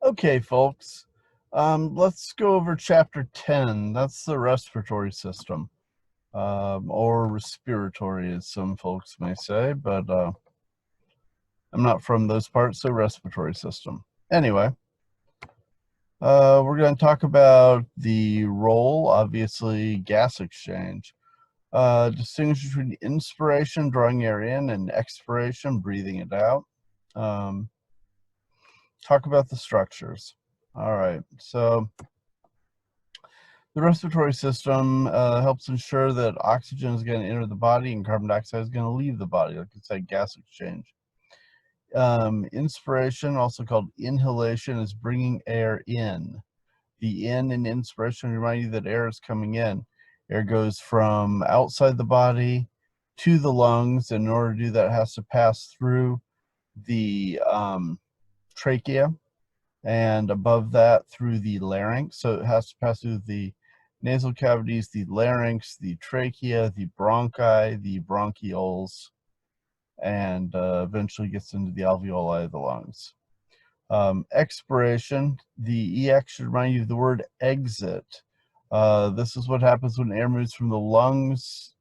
Okay, folks, let's go over chapter 10. That's the respiratory system, or respiratory, as some folks may say, but I'm not from those parts, so respiratory system. Anyway, we're going to talk about the role, obviously, gas exchange. Distinguish between inspiration, drawing air in, and expiration, breathing it out. Talk about the structures. All right, so the respiratory system helps ensure that oxygen is going to enter the body and carbon dioxide is going to leave the body, like I said, gas exchange. Inspiration, also called inhalation, is bringing air in. The in inspiration remind you that air is coming in. Air goes from outside the body to the lungs, and in order to do that, it has to pass through the trachea, and above that through the larynx. So it has to pass through the nasal cavities, the larynx, the trachea, the bronchi, the bronchioles, and eventually gets into the alveoli of the lungs. Expiration, the EX should remind you of the word exit. This is what happens when air moves from the lungs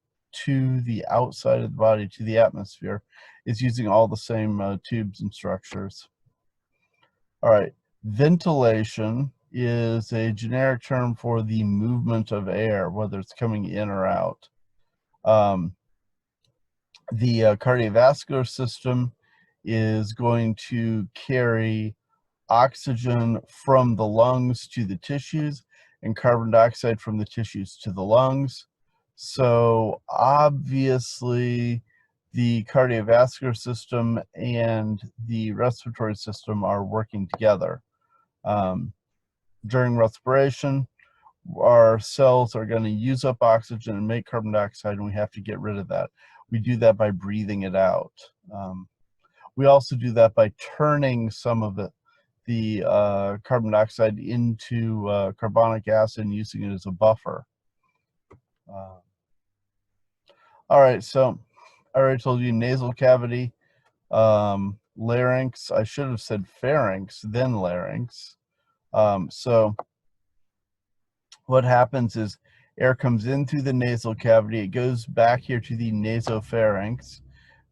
to the outside of the body, to the atmosphere. It's using all the same tubes and structures. All right, ventilation is a generic term for the movement of air, whether it's coming in or out. The cardiovascular system is going to carry oxygen from the lungs to the tissues and carbon dioxide from the tissues to the lungs. So obviously, the cardiovascular system and the respiratory system are working together. During respiration, our cells are going to use up oxygen and make carbon dioxide, and we have to get rid of that. We do that by breathing it out. We also do that by turning some of the carbon dioxide into carbonic acid and using it as a buffer. All right, so I already told you nasal cavity, larynx. I should have said pharynx, then larynx. So what happens is air comes in through the nasal cavity, it goes back here to the nasopharynx,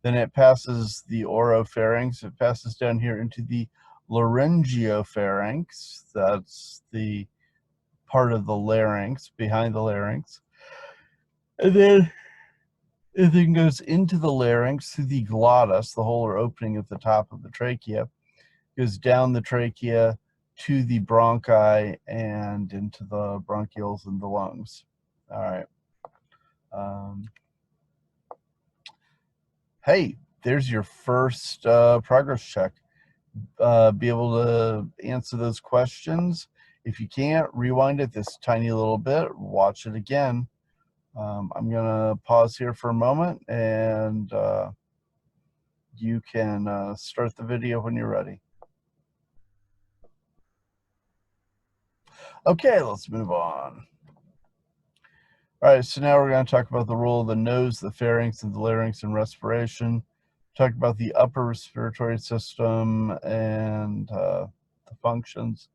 then it passes the oropharynx, it passes down here into the laryngopharynx, that's the part of the larynx, behind the larynx, and then it then goes into the larynx through the glottis, the hole or opening at the top of the trachea, goes down the trachea to the bronchi and into the bronchioles and the lungs. All right. Hey, there's your first progress check. Be able to answer those questions. If you can't, rewind it this tiny little bit, watch it again. I'm going to pause here for a moment, and you can start the video when you're ready. Okay, let's move on. All right, so now we're going to talk about the role of the nose, the pharynx, and the larynx in respiration. Talk about the upper respiratory system and the functions.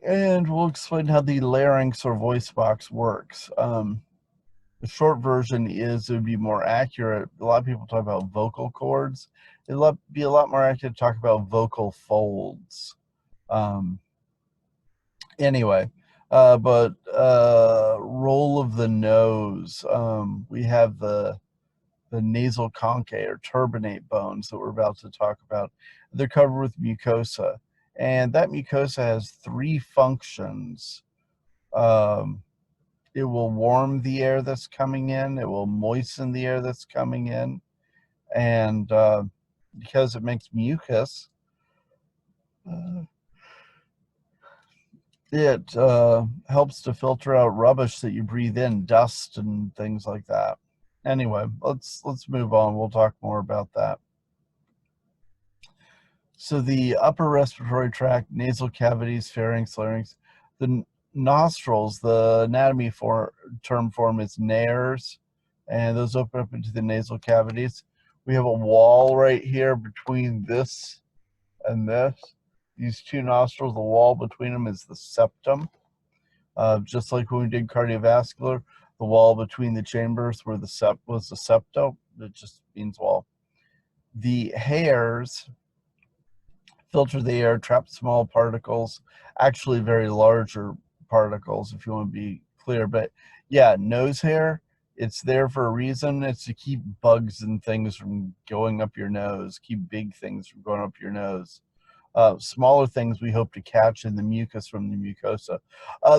And we'll explain how the larynx or voice box works. The short version is it would be more accurate. A lot of people talk about vocal cords. It would be a lot more accurate to talk about vocal folds. Anyway, but role of the nose. We have the nasal conchae or turbinate bones that we're about to talk about. They're covered with mucosa, and that mucosa has three functions. It will warm the air that's coming in, it will moisten the air that's coming in, and because it makes mucus, it helps to filter out rubbish that you breathe in, dust and things like that. Anyway, let's move on. We'll talk more about that. So the upper respiratory tract, nasal cavities, pharynx, larynx, the nostrils, the anatomy term form is nares, and those open up into the nasal cavities. We have a wall right here between this and these two nostrils, the wall between them is the septum. Just like when we did cardiovascular, the wall between the chambers where the was the septum. It just means wall. The hairs filter the air, trap small particles, actually very larger particles, if you want to be clear. But yeah, nose hair, it's there for a reason. It's to keep bugs and things from going up your nose, keep big things from going up your nose. Smaller things we hope to catch in the mucus from the mucosa.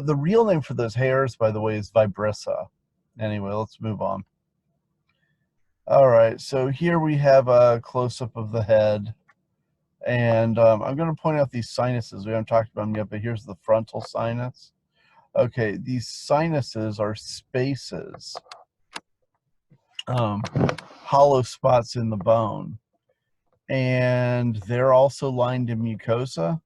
The real name for those hairs, by the way, is vibrissa. Anyway, let's move on. All right, so here we have a close-up of the head. And I'm going to point out these sinuses. We haven't talked about them yet, but here's the frontal sinus. Okay, these sinuses are spaces, hollow spots in the bone. And they're also lined in mucosa.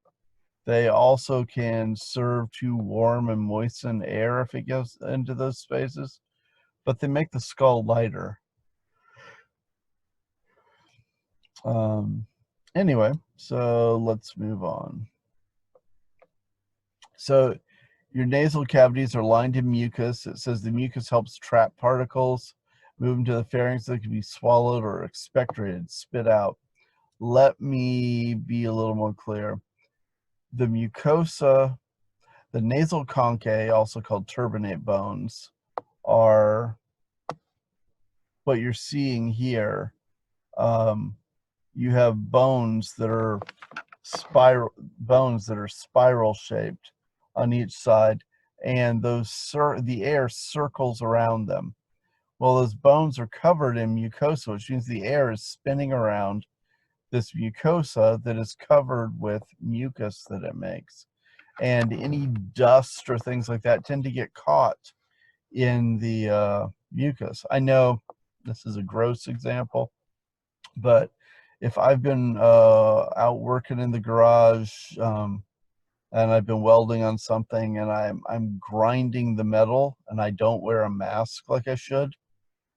They also can serve to warm and moisten air if it goes into those spaces, but they make the skull lighter. Anyway, so let's move on. So your nasal cavities are lined in mucus. It says the mucus helps trap particles, move them to the pharynx that can be swallowed or expectorated, spit out. Let me be a little more clear. The mucosa, the nasal conchae, also called turbinate bones, are what you're seeing here. You have bones that are spiral shaped on each side, and the air circles around them. Well, those bones are covered in mucosa, which means the air is spinning around this mucosa that is covered with mucus that it makes. And any dust or things like that tend to get caught in the mucus. I know this is a gross example, but if I've been out working in the garage and I've been welding on something and I'm grinding the metal and I don't wear a mask like I should,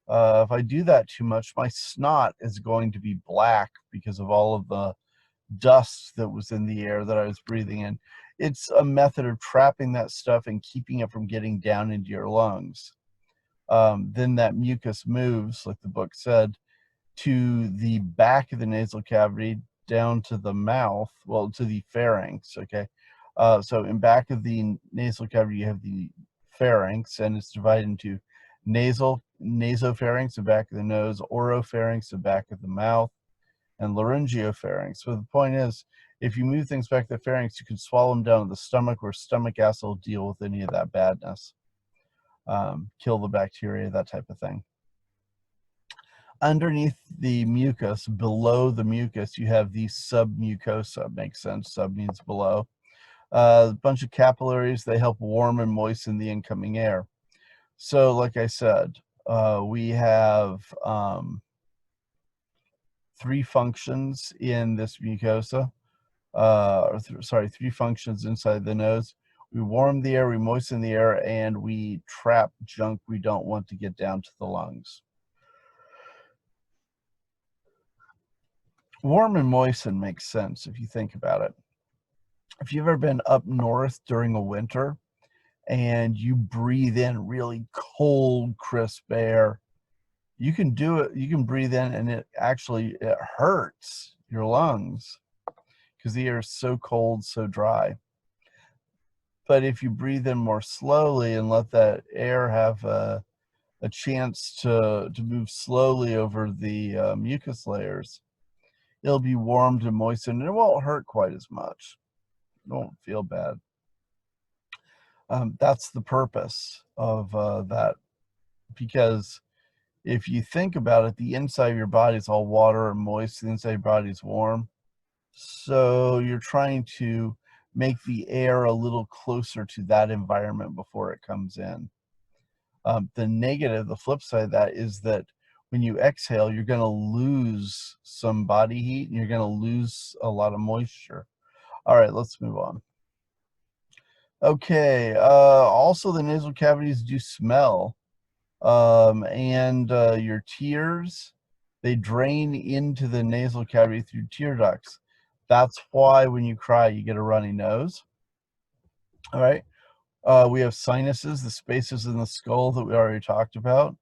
if I do that too much, my snot is going to be black because of all of the dust that was in the air that I was breathing in. It's a method of trapping that stuff and keeping it from getting down into your lungs. Then that mucus moves, like the book said, to the back of the nasal cavity down to the mouth, well, to the pharynx, okay? So in back of the nasal cavity, you have the pharynx, and it's divided into nasopharynx, the back of the nose, oropharynx, the back of the mouth, and laryngopharynx. So the point is, if you move things back to the pharynx, you can swallow them down to the stomach, where stomach acid will deal with any of that badness, kill the bacteria, that type of thing. Underneath the mucus, below the mucus, you have the submucosa. Makes sense. Sub means below. A bunch of capillaries. They help warm and moisten the incoming air. So, like I said, we have three functions in this mucosa. Three functions inside the nose. We warm the air, we moisten the air, and we trap junk we don't want to get down to the lungs. Warm and moisten makes sense if you think about it. If you've ever been up north during a winter and you breathe in really cold, crisp air, you can do it. You can breathe in and it hurts your lungs because the air is so cold, so dry. But if you breathe in more slowly and let that air have a chance to move slowly over the mucus layers, it'll be warmed and moistened, and it won't hurt quite as much. It won't feel bad. That's the purpose of that, because if you think about it, the inside of your body is all water and moist, the inside of your body is warm. So you're trying to make the air a little closer to that environment before it comes in. The negative, the flip side of that, is that when you exhale, you're going to lose some body heat and you're going to lose a lot of moisture. All right, let's move on. Okay, also the nasal cavities do smell, and your tears, they drain into the nasal cavity through tear ducts. That's why when you cry, you get a runny nose. All right. We have sinuses, the spaces in the skull that we already talked about.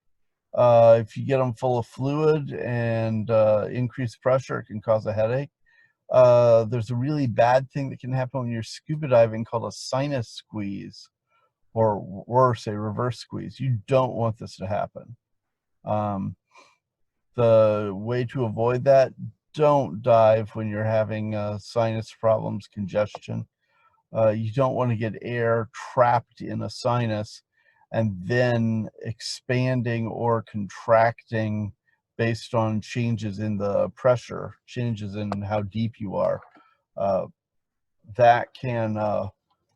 If you get them full of fluid and increased pressure, it can cause a headache. There's a really bad thing that can happen when you're scuba diving called a sinus squeeze, or worse, a reverse squeeze. You don't want this to happen. The way to avoid that, don't dive when you're having sinus problems, congestion. You don't want to get air trapped in a sinus and then expanding or contracting based on changes in the pressure, changes in how deep you are. That can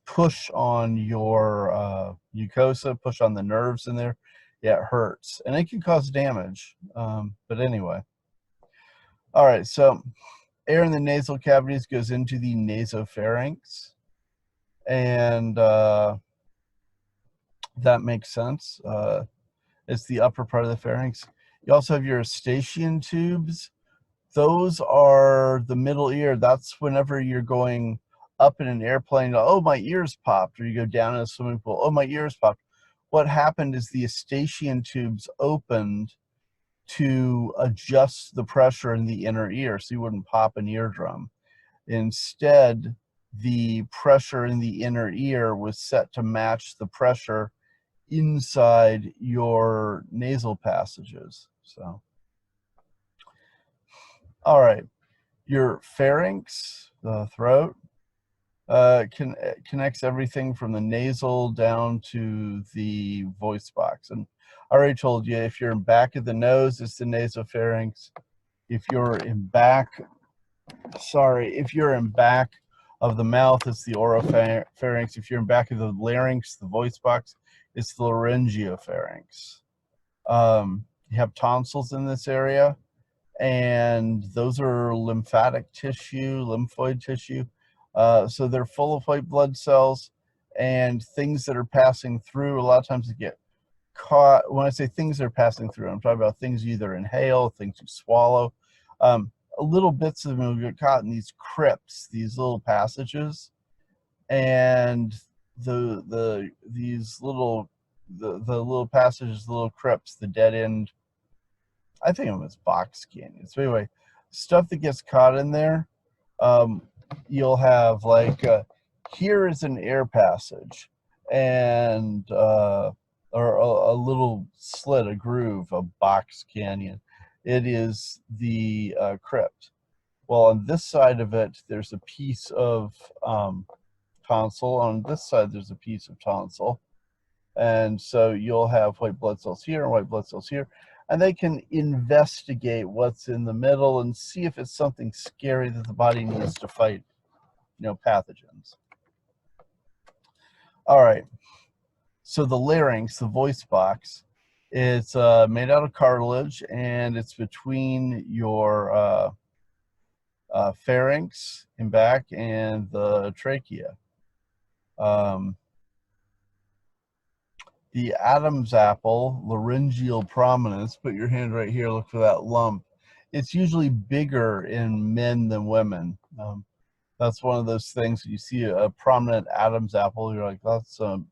push on your mucosa, push on the nerves in there. Yeah, it hurts and it can cause damage. But anyway, all right, so air in the nasal cavities goes into the nasopharynx, and that makes sense. It's the upper part of the pharynx. You also have your eustachian tubes. Those are the middle ear. That's whenever you're going up in an airplane, oh, my ears popped, or you go down in a swimming pool, oh, my ears popped. What happened is the eustachian tubes opened to adjust the pressure in the inner ear so you wouldn't pop an eardrum. Instead, the pressure in the inner ear was set to match the pressure inside your nasal passages. So, all right, your pharynx, the throat, connects everything from the nasal down to the voice box. And I already told you, if you're in back of the nose, it's the nasopharynx. If you're in back, if you're in back of the mouth, it's the oropharynx. If you're in back of the larynx, the voice box, it's the laryngopharynx. You have tonsils in this area, and those are lymphatic tissue, lymphoid tissue. So they're full of white blood cells, and things that are passing through, a lot of times they get caught. When I say things that are passing through, I'm talking about things you either inhale, things you swallow. Little bits of them will get caught in these crypts, these little passages, and these little little passages, the little crypts, the dead end. I think of them as box canyons. So anyway, stuff that gets caught in there, you'll have like here is an air passage, and or a little slit, a groove, a box canyon. It is the crypt. Well, on this side of it, there's a piece of tonsil. On this side, there's a piece of tonsil. And so you'll have white blood cells here and white blood cells here, and they can investigate what's in the middle and see if it's something scary that the body needs to fight, pathogens. All right. So the larynx, the voice box, it's made out of cartilage, and it's between your pharynx in back and the trachea. The Adam's apple, laryngeal prominence, put your hand right here, look for that lump. It's usually bigger in men than women. That's one of those things, you see a prominent Adam's apple, you're like, that's a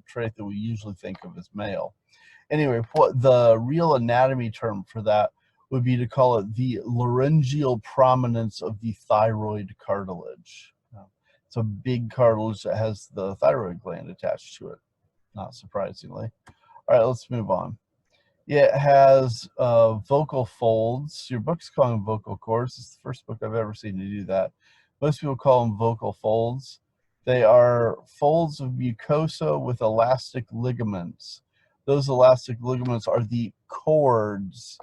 trait that we usually think of as male. Anyway, what the real anatomy term for that would be to call it the laryngeal prominence of the thyroid cartilage. It's a big cartilage that has the thyroid gland attached to it, not surprisingly. All right, let's move on. It has vocal folds. Your book's calling them vocal cords. It's the first book I've ever seen to do that. Most people call them vocal folds. They are folds of mucosa with elastic ligaments. Those elastic ligaments are the cords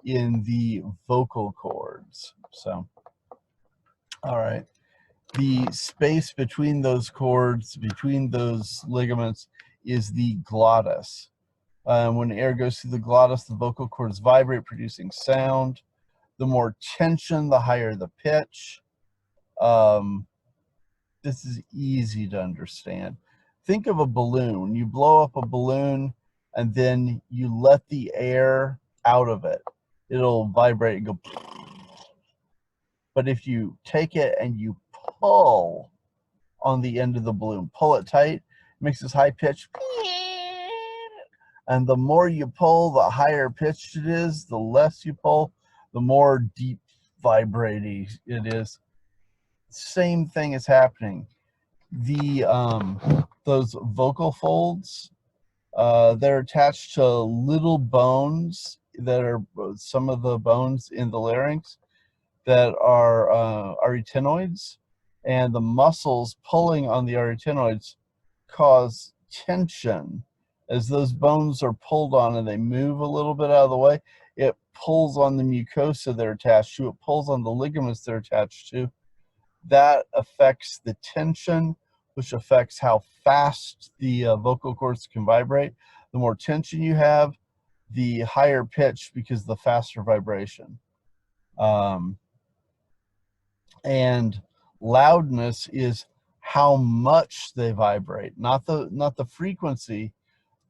in the vocal cords. So, all right. The space between those cords, between those ligaments, is the glottis. When air goes through the glottis, the vocal cords vibrate, producing sound. The more tension, the higher the pitch. This is easy to understand. Think of a balloon. You blow up a balloon, and then you let the air out of it. It'll vibrate and go. But if you take it and you pull on the end of the balloon, pull it tight, it makes this high pitch. And the more you pull, the higher pitched it is. The less you pull, the more deep vibrating it is. Same thing is happening. The those vocal folds, they're attached to little bones that are some of the bones in the larynx that are arytenoids, and the muscles pulling on the arytenoids cause tension. As those bones are pulled on and they move a little bit out of the way, it pulls on the mucosa they're attached to, it pulls on the ligaments they're attached to. That affects the tension, which affects how fast the vocal cords can vibrate. The more tension you have, the higher pitch, because the faster vibration. And loudness is how much they vibrate, not the frequency,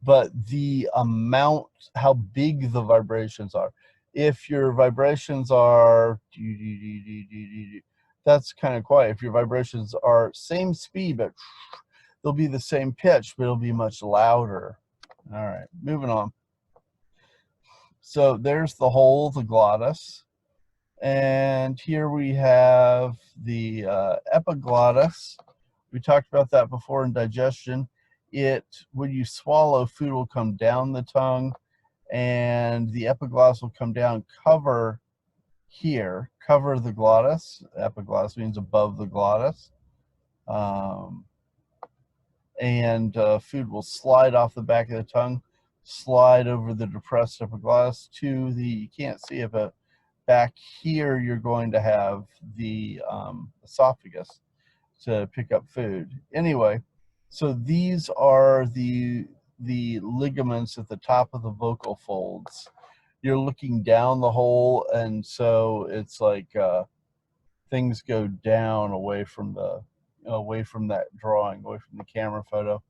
but the amount, how big the vibrations are. If your vibrations are that's kind of quiet. If your vibrations are same speed, but they'll be the same pitch, but it'll be much louder. All right, moving on. So there's the whole, the glottis. And here we have the epiglottis. We talked about that before in digestion. When you swallow, food will come down the tongue, and the epiglottis will come down, cover here, cover the glottis. Epiglottis means above the glottis. And food will slide off the back of the tongue, slide over the depressed epiglottis to the, you can't see it, but back here you're going to have the esophagus to pick up food. Anyway, so these are the ligaments at the top of the vocal folds. You're looking down the hole, and so it's like things go down away from that drawing, away from the camera photo.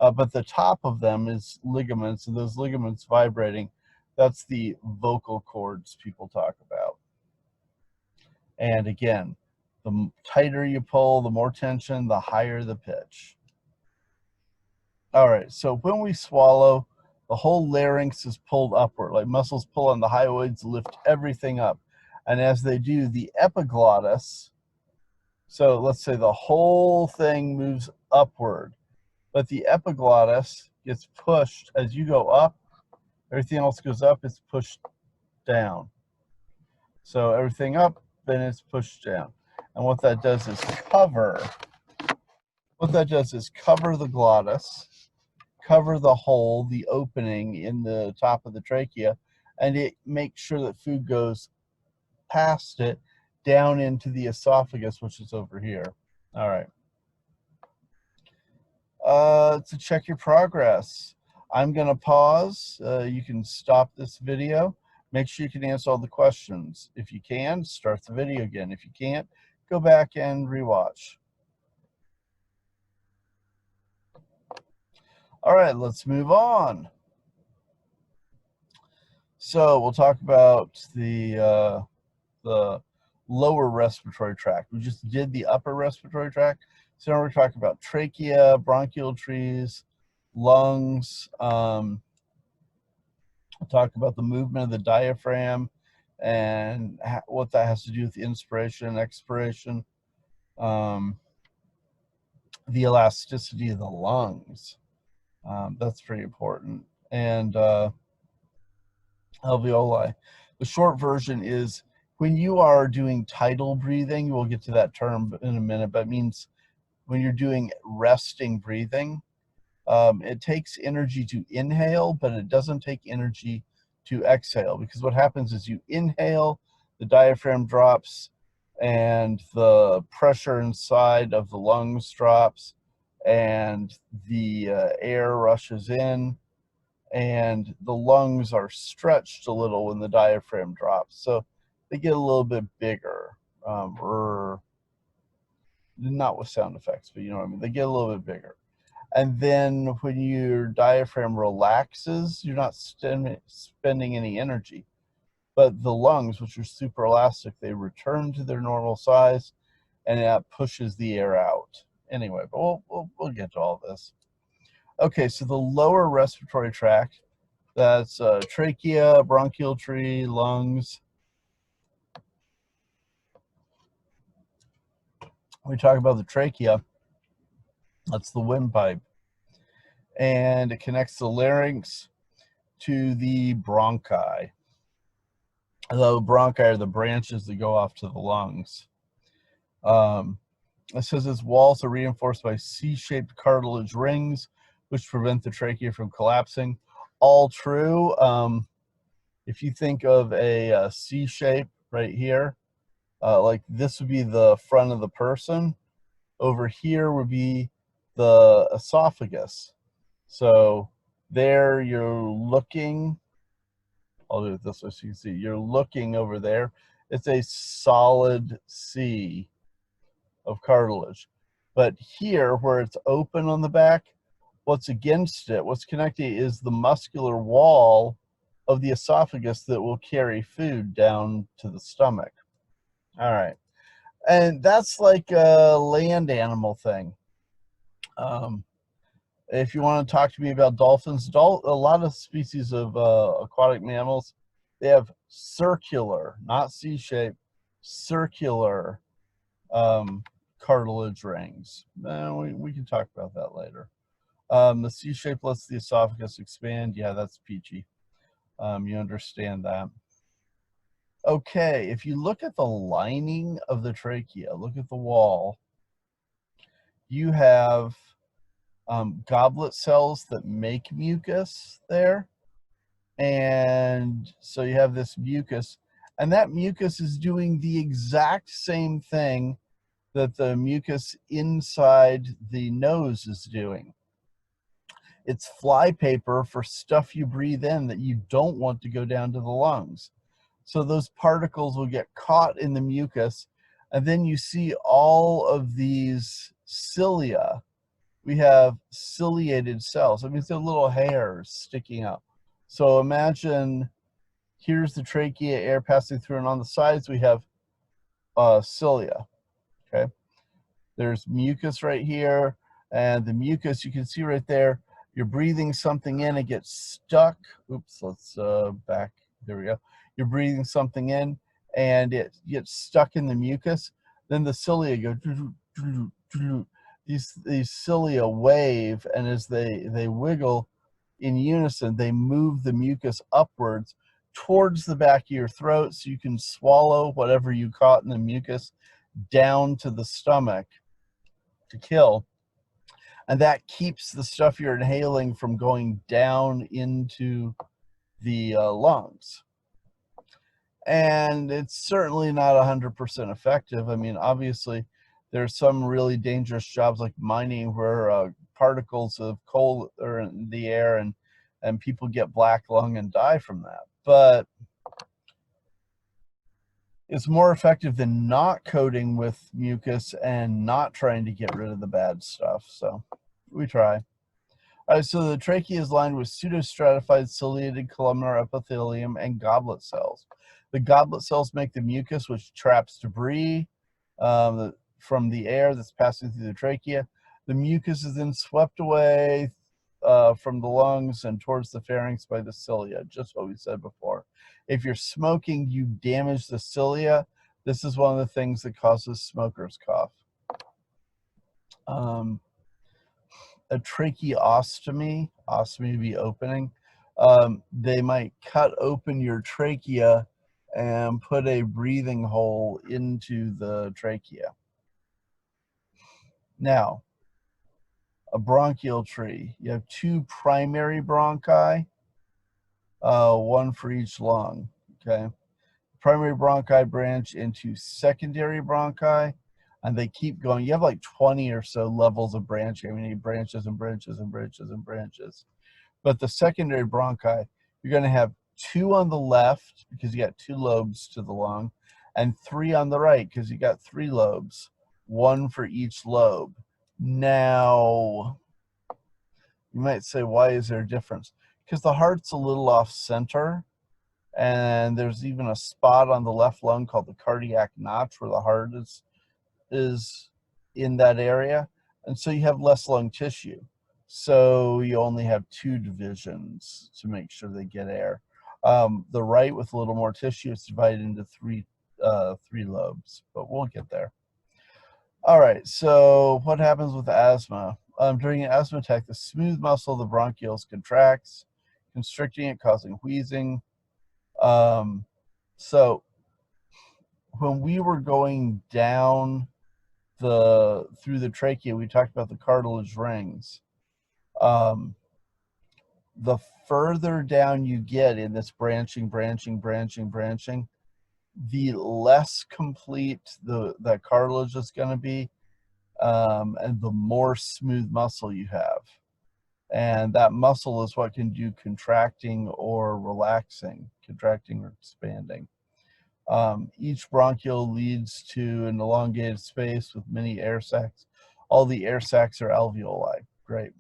But the top of them is ligaments, and those ligaments vibrating, that's the vocal cords people talk about. And again, the tighter you pull, the more tension, the higher the pitch. All right, so when we swallow, the whole larynx is pulled upward, like muscles pull on the hyoids, lift everything up. And as they do, the epiglottis, so let's say the whole thing moves upward, but the epiglottis gets pushed as you go up, everything else goes up, it's pushed down. So everything up, then it's pushed down. And what that does is cover the glottis, cover the hole, the opening in the top of the trachea, and it makes sure that food goes past it down into the esophagus, which is over here. All right. To check your progress, I'm going to pause. You can stop this video. Make sure you can answer all the questions. If you can, start the video again. If you can't, go back and rewatch. All right, let's move on. So we'll talk about the lower respiratory tract. We just did the upper respiratory tract. So now we're talking about trachea, bronchial trees, lungs. We'll talk about the movement of the diaphragm and what that has to do with inspiration and expiration. The elasticity of the lungs. That's pretty important. And alveoli. The short version is when you are doing tidal breathing, we'll get to that term in a minute, but it means when you're doing resting breathing, it takes energy to inhale, but it doesn't take energy to exhale, because what happens is you inhale, the diaphragm drops, and the pressure inside of the lungs drops, and the air rushes in, and the lungs are stretched a little when the diaphragm drops. So they get a little bit bigger, not with sound effects, but you know what I mean? They get a little bit bigger. And then when your diaphragm relaxes, you're not spending any energy. But the lungs, which are super elastic, they return to their normal size, and that pushes the air out. Anyway, but we'll get to all this. Okay, so the lower respiratory tract, that's trachea, bronchial tree, lungs. We talk about the trachea, that's the windpipe, and it connects the larynx to the bronchi. The bronchi are the branches that go off to the lungs. It says its walls are reinforced by C-shaped cartilage rings, which prevent the trachea from collapsing. All true. If you think of a C shape right here, like this would be the front of the person. Over here would be the esophagus. So there you're looking, I'll do it this way so you can see, you're looking over there. It's a solid C of cartilage. But here, where it's open on the back, what's against it, what's connecting is the muscular wall of the esophagus that will carry food down to the stomach. All right. And that's like a land animal thing. If you want to talk to me about dolphins, a lot of species of aquatic mammals, they have circular, not C-shaped, circular cartilage rings. We can talk about that later. The C shape lets the esophagus expand. Yeah, that's peachy. You understand that. Okay, if you look at the lining of the trachea, look at the wall, you have goblet cells that make mucus there. And so you have this mucus, and that mucus is doing the exact same thing that the mucus inside the nose is doing. It's flypaper for stuff you breathe in that you don't want to go down to the lungs. So those particles will get caught in the mucus, and then you see all of these cilia. We have ciliated cells. I mean, they're little hairs sticking up. So imagine here's the trachea, air passing through, and on the sides we have cilia. Okay. There's mucus right here, and the mucus, you can see right there, you're breathing something in, it gets stuck. Oops, let's back, there we go. You're breathing something in, and it gets stuck in the mucus. Then the cilia go, these cilia wave, and as they wiggle in unison, they move the mucus upwards towards the back of your throat so you can swallow whatever you caught in the mucus down to the stomach to kill, and that keeps the stuff you're inhaling from going down into the lungs. And it's certainly not 100% effective. I mean, obviously there's some really dangerous jobs like mining where particles of coal are in the air, and people get black lung and die from that, but it's more effective than not coating with mucus and not trying to get rid of the bad stuff. So we try. All right, so the trachea is lined with pseudostratified ciliated columnar epithelium and goblet cells. The goblet cells make the mucus, which traps debris from the air that's passing through the trachea. The mucus is then swept away from the lungs and towards the pharynx by the cilia, just what we said before. If you're smoking, you damage the cilia. This is one of the things that causes smoker's cough. A tracheostomy, ostomy would be opening. They might cut open your trachea and put a breathing hole into the trachea. Now, a bronchial tree. You have two primary bronchi, one for each lung, okay? Primary bronchi branch into secondary bronchi, and they keep going. You have like 20 or so levels of branching. I mean, you need branches and branches and branches and branches. But the secondary bronchi, you're going to have two on the left because you got two lobes to the lung, and three on the right because you got three lobes, one for each lobe. Now, you might say, why is there a difference? Because the heart's a little off center, And there's even a spot on the left lung called the cardiac notch where the heart is in that area. And so you have less lung tissue. So you only have 2 divisions to make sure they get air. The right, with a little more tissue, is divided into three lobes, but we'll get there. All right, so what happens with asthma? During an asthma attack, the smooth muscle of the bronchioles contracts, constricting it, causing wheezing. So when we were going down through the trachea, we talked about the cartilage rings. The further down you get in this branching, the less complete that cartilage is going to be, and the more smooth muscle you have. And that muscle is what can do contracting or relaxing, contracting or expanding. Each bronchiole leads to an elongated space with many air sacs. All the air sacs are alveoli. Great.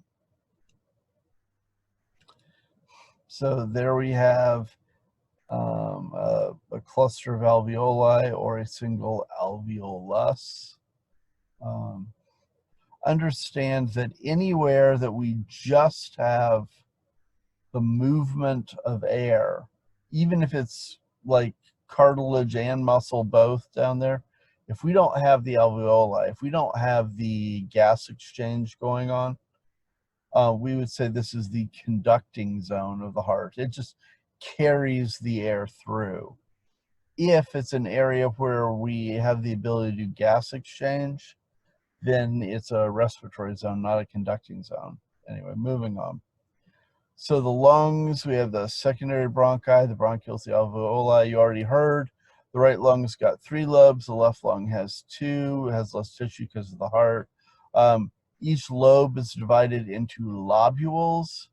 So there we have a cluster of alveoli or a single alveolus. Understand that anywhere that we just have the movement of air, even if it's like cartilage and muscle both down there, if we don't have the alveoli, if we don't have the gas exchange going on, we would say this is the conducting zone of the heart. It just carries the air through. If it's an area where we have the ability to do gas exchange, then it's a respiratory zone, not a conducting zone. Anyway, moving on. So the lungs, we have the secondary bronchi, the bronchioles, the alveoli, you already heard. The right lung's got 3 lobes, the left lung has 2, it has less tissue because of the heart. Each lobe is divided into lobules,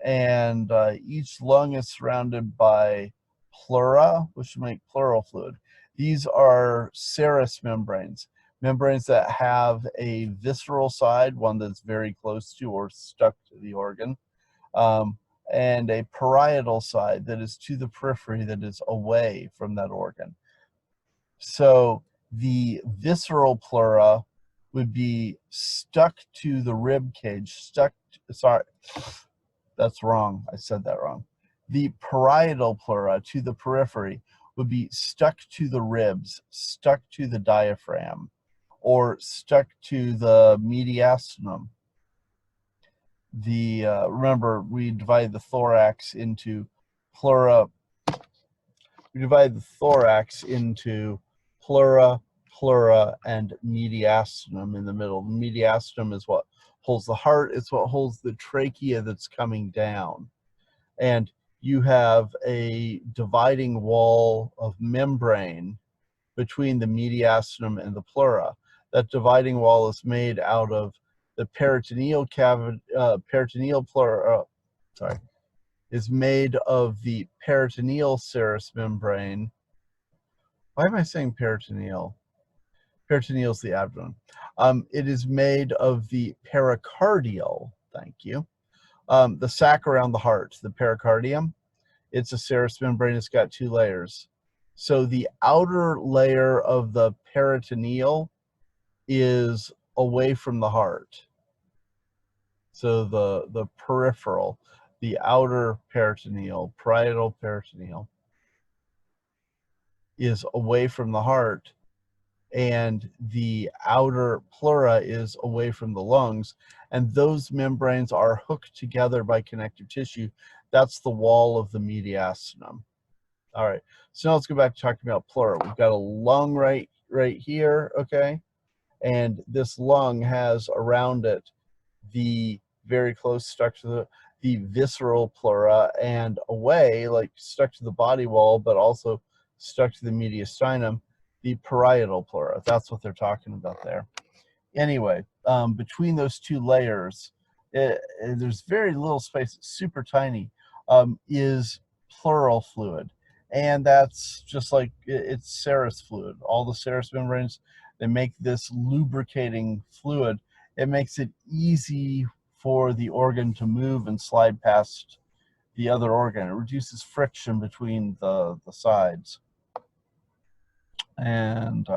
and each lung is surrounded by pleura, which make pleural fluid. These are serous membranes, membranes that have a visceral side, one that's very close to or stuck to the organ, and a parietal side that is to the periphery, that is away from that organ. So the visceral pleura would be stuck to the rib cage, sorry, that's wrong. I said that wrong. The parietal pleura to the periphery would be stuck to the ribs, stuck to the diaphragm, or stuck to the mediastinum. Remember, we divide the thorax into pleura. We divide the thorax into pleura, and mediastinum in the middle. The mediastinum is what holds the heart. It's what holds the trachea that's coming down. And you have a dividing wall of membrane between the mediastinum and the pleura. That dividing wall is made out of the peritoneal cavity, is made of the peritoneal serous membrane. Why am I saying peritoneal? Peritoneal is the abdomen. It is made of the pericardial, thank you. The sac around the heart, the pericardium, it's a serous membrane. It's got 2 layers. So the outer layer of the peritoneal is away from the heart. So the peripheral, the outer peritoneal, parietal peritoneal, is away from the heart, and the outer pleura is away from the lungs, and those membranes are hooked together by connective tissue. That's the wall of the mediastinum. All right, so now let's go back to talking about pleura. We've got a lung right here, okay? And this lung has around it the very close, stuck to the visceral pleura, and away, like stuck to the body wall, but also stuck to the mediastinum, the parietal pleura. That's what they're talking about there. Anyway, between those 2 layers, there's very little space, it's super tiny, is pleural fluid. And that's just like, it's serous fluid. All the serous membranes, they make this lubricating fluid. It makes it easy for the organ to move and slide past the other organ. It reduces friction between the sides. And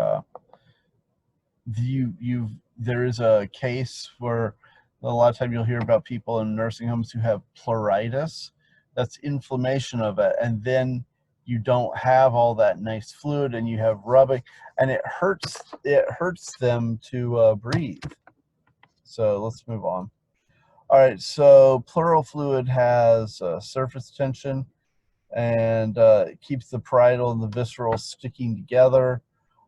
there is a case where a lot of time you'll hear about people in nursing homes who have pleuritis. That's inflammation of it, and then you don't have all that nice fluid, and you have rubbing, and it hurts them to breathe. So let's move on. All right, so pleural fluid has surface tension, and it keeps the parietal and the visceral sticking together.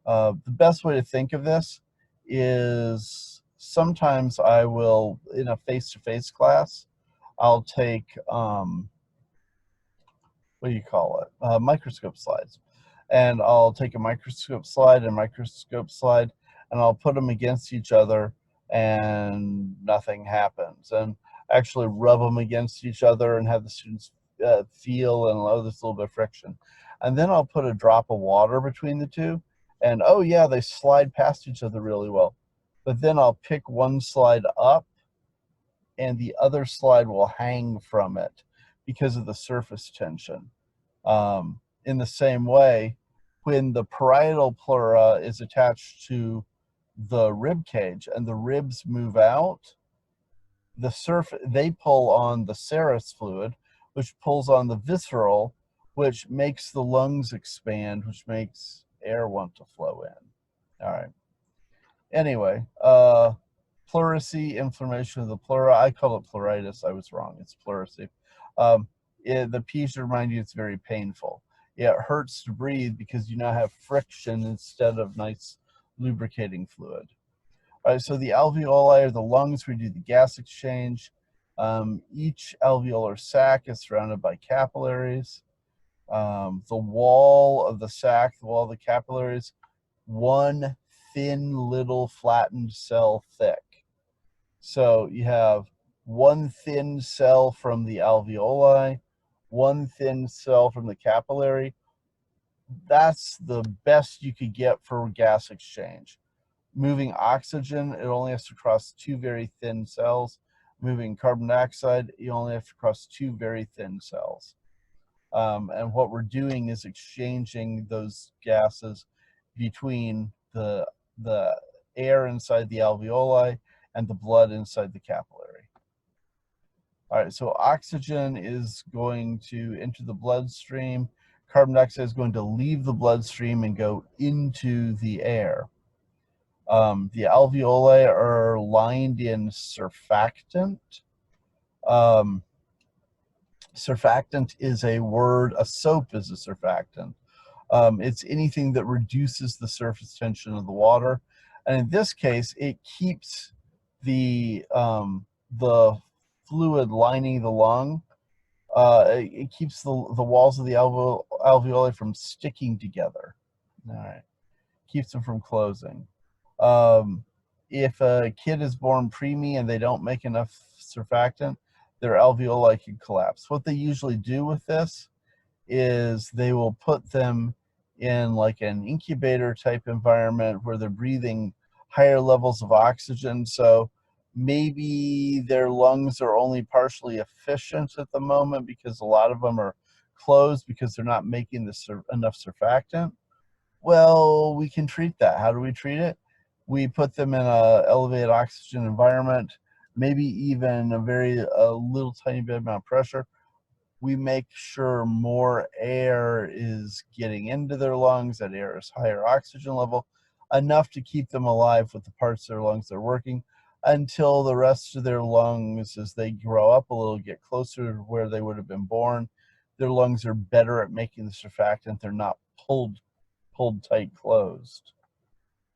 The best way to think of this is sometimes I will, in a face-to-face class, I'll take, what do you call it, microscope slides. And I'll take a microscope slide and a microscope slide, and I'll put them against each other, and nothing happens. And actually rub them against each other and have the students feel and allow this little bit of friction. And then I'll put a drop of water between the two, and oh yeah, they slide past each other really well. But then I'll pick one slide up, and the other slide will hang from it because of the surface tension. In the same way, when the parietal pleura is attached to the rib cage and the ribs move out, they pull on the serous fluid, which pulls on the visceral, which makes the lungs expand, which makes air want to flow in. All right. Anyway, pleurisy, inflammation of the pleura. I call it pleuritis. I was wrong. It's pleurisy. The P should remind you it's very painful. Yeah, it hurts to breathe because you now have friction instead of nice lubricating fluid. All right, so the alveoli are the lungs where you do the gas exchange. Each alveolar sac is surrounded by capillaries. The wall of the sac, the wall of the capillaries, one thin little flattened cell thick. So you have one thin cell from the alveoli, one thin cell from the capillary. That's the best you could get for gas exchange. Moving oxygen, it only has to cross two very thin cells. Moving carbon dioxide, you only have to cross two very thin cells. And what we're doing is exchanging those gases between the air inside the alveoli and the blood inside the capillary. All right, so oxygen is going to enter the bloodstream. Carbon dioxide is going to leave the bloodstream and go into the air. The alveoli are lined in surfactant. Surfactant is a word, a soap is a surfactant. It's anything that reduces the surface tension of the water. And in this case, it keeps the fluid lining the lung. It keeps the walls of the alveoli from sticking together. All right, keeps them from closing. If a kid is born preemie and they don't make enough surfactant, their alveoli can collapse. What they usually do with this is they will put them in like an incubator type environment where they're breathing higher levels of oxygen. So maybe their lungs are only partially efficient at the moment because a lot of them are closed because they're not making enough surfactant. Well, we can treat that. How do we treat it? We put them in a elevated oxygen environment, maybe even a little tiny bit amount of pressure. We make sure more air is getting into their lungs, that air is higher oxygen level, enough to keep them alive with the parts of their lungs that are working, until the rest of their lungs, as they grow up a little, get closer to where they would have been born. Their lungs are better at making the surfactant. They're not pulled tight closed.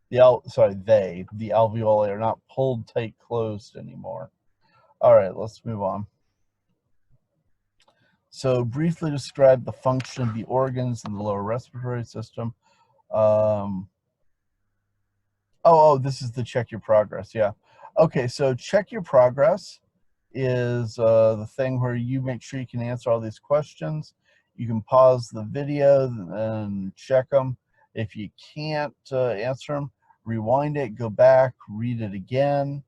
The alveoli are not pulled tight closed anymore. All right, let's move on. So briefly describe the function of the organs in the lower respiratory system. This is the check your progress. Yeah. Okay, so check your progress is the thing where you make sure you can answer all these questions. You can pause the video and check them. If you can't answer them, rewind it, go back, read it again,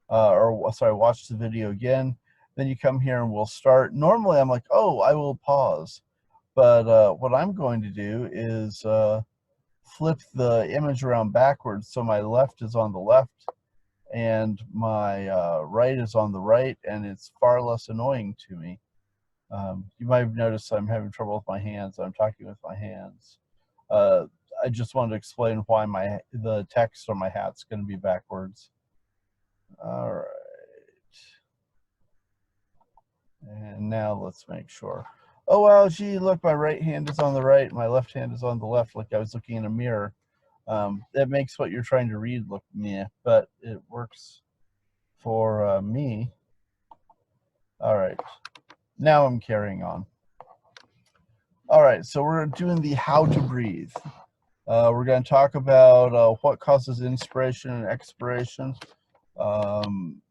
watch the video again. Then you come here and we'll start. Normally I'm like, oh, I will pause. But what I'm going to do is flip the image around backwards so my left is on the left and my right is on the right, and it's far less annoying to me. You might have noticed I'm having trouble with my hands. I'm talking with my hands. Uh, I just wanted to explain why the text on my hat's going to be backwards. All right. And now let's make sure. Oh, wow, gee, look, my right hand is on the right, my left hand is on the left, like I was looking in a mirror. That makes what you're trying to read look meh, but it works for me. All right, now I'm carrying on. All right, so we're doing the how to breathe. We're going to talk about what causes inspiration and expiration,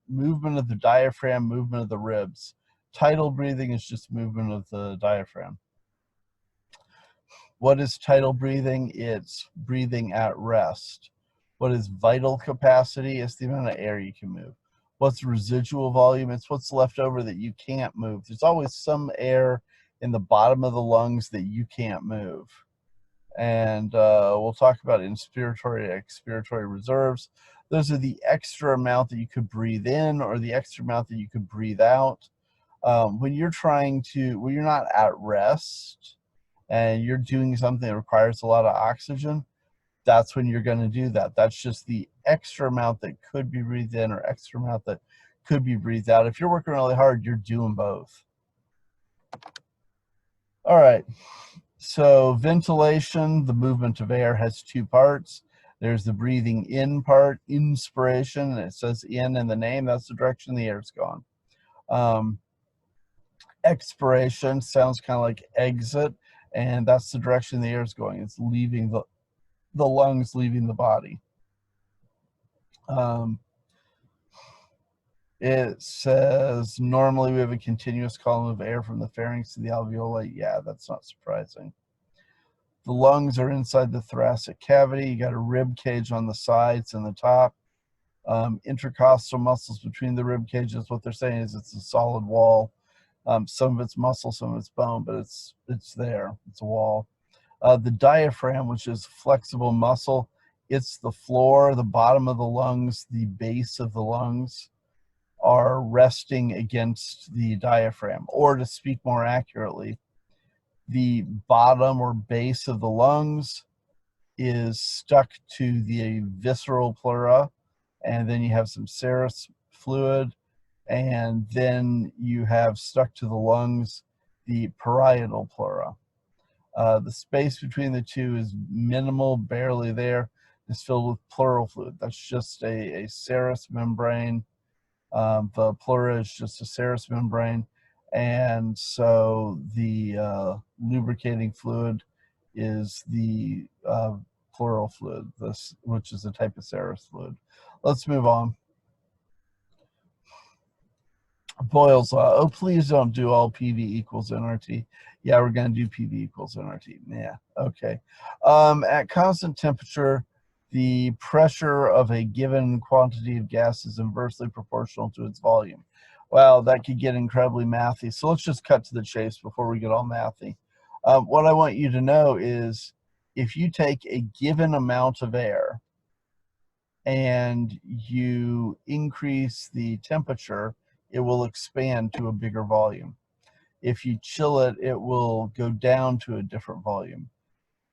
movement of the diaphragm, movement of the ribs. Tidal breathing is just movement of the diaphragm. What is tidal breathing? It's breathing at rest. What is vital capacity? It's the amount of air you can move. What's residual volume? It's what's left over that you can't move. There's always some air in the bottom of the lungs that you can't move. And we'll talk about inspiratory and expiratory reserves. Those are the extra amount that you could breathe in or the extra amount that you could breathe out. When you're not at rest and you're doing something that requires a lot of oxygen, that's when you're going to do that. That's just the extra amount that could be breathed in or extra amount that could be breathed out. If you're working really hard, you're doing both. All right. So ventilation, the movement of air, has two parts. There's the breathing in part, inspiration, and it says in the name. That's the direction the air's gone. Expiration sounds kind of like exit, and that's the direction the air is going. It's leaving the lungs, leaving the body. It says normally we have a continuous column of air from the pharynx to the alveoli. Yeah, that's not surprising. The lungs are inside the thoracic cavity. You got a rib cage on the sides and the top. Intercostal muscles between the rib cages. What they're saying is it's a solid wall. Some of it's muscle, some of it's bone, but it's there. It's a wall. The diaphragm, which is flexible muscle, it's the floor, the bottom of the lungs, the base of the lungs are resting against the diaphragm. Or to speak more accurately, the bottom or base of the lungs is stuck to the visceral pleura, and then you have some serous fluid, and then you have stuck to the lungs the parietal pleura. The space between the two is minimal, barely there. It's filled with pleural fluid. That's just a serous membrane. The pleura is just a serous membrane, and so the lubricating fluid is the pleural fluid, which is a type of serous fluid. Let's move on. Boyle's law. Oh, please don't do all PV equals nRT. Yeah, we're going to do PV equals nRT. Yeah, okay. At constant temperature, the pressure of a given quantity of gas is inversely proportional to its volume. Well, that could get incredibly mathy. So let's just cut to the chase before we get all mathy. What I want you to know is if you take a given amount of air and you increase the temperature, it will expand to a bigger volume. If you chill it, it will go down to a different volume.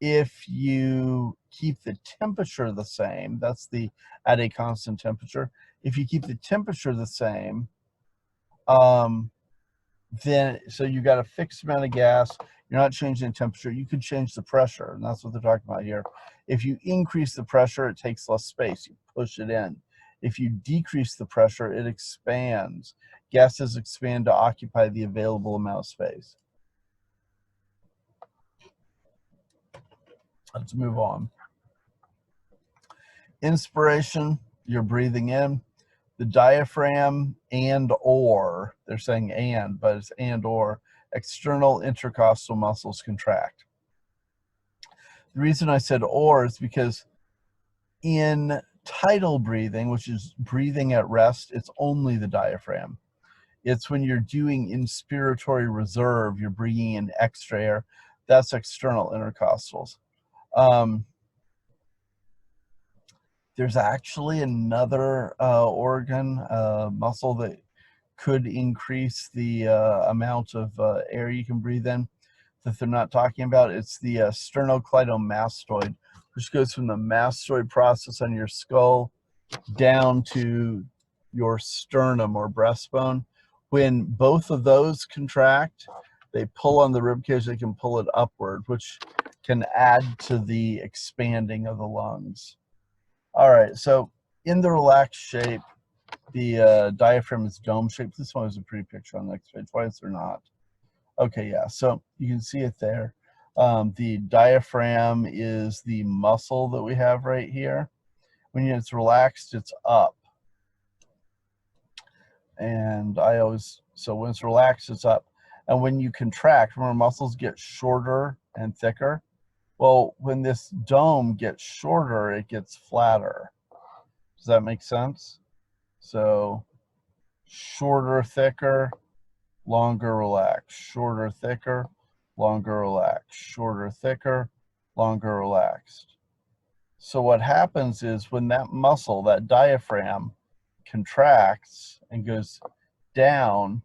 If you keep the temperature the same, that's the at a constant temperature. If you keep the temperature the same, then so you got a fixed amount of gas, you're not changing the temperature, you could change the pressure, and that's what they're talking about here. If you increase the pressure, it takes less space, you push it in. If you decrease the pressure, it expands. Gases expand to occupy the available amount of space. Let's move on. Inspiration, you're breathing in. The diaphragm and or, they're saying and, but it's and or, external intercostal muscles contract. The reason I said or is because in tidal breathing, which is breathing at rest, it's only the diaphragm. It's when you're doing inspiratory reserve, you're bringing in extra air. That's external intercostals. There's actually another organ, muscle that could increase the amount of air you can breathe in that they're not talking about. It's the sternocleidomastoid, which goes from the mastoid process on your skull down to your sternum or breastbone. When both of those contract, they pull on the rib cage, they can pull it upward, which can add to the expanding of the lungs. All right, so in the relaxed shape, the diaphragm is dome shaped. This one is a pretty picture on the next page. Why is there not? Okay, yeah, so you can see it there. The diaphragm is the muscle that we have right here. When it's relaxed, it's up. And so when it's relaxed, it's up. And when you contract, remember muscles get shorter and thicker. Well, when this dome gets shorter, it gets flatter. Does that make sense? So shorter, thicker, longer, relaxed. Shorter, thicker, longer, relaxed. Shorter, thicker, longer, relaxed. So what happens is when that muscle, that diaphragm, contracts and goes down,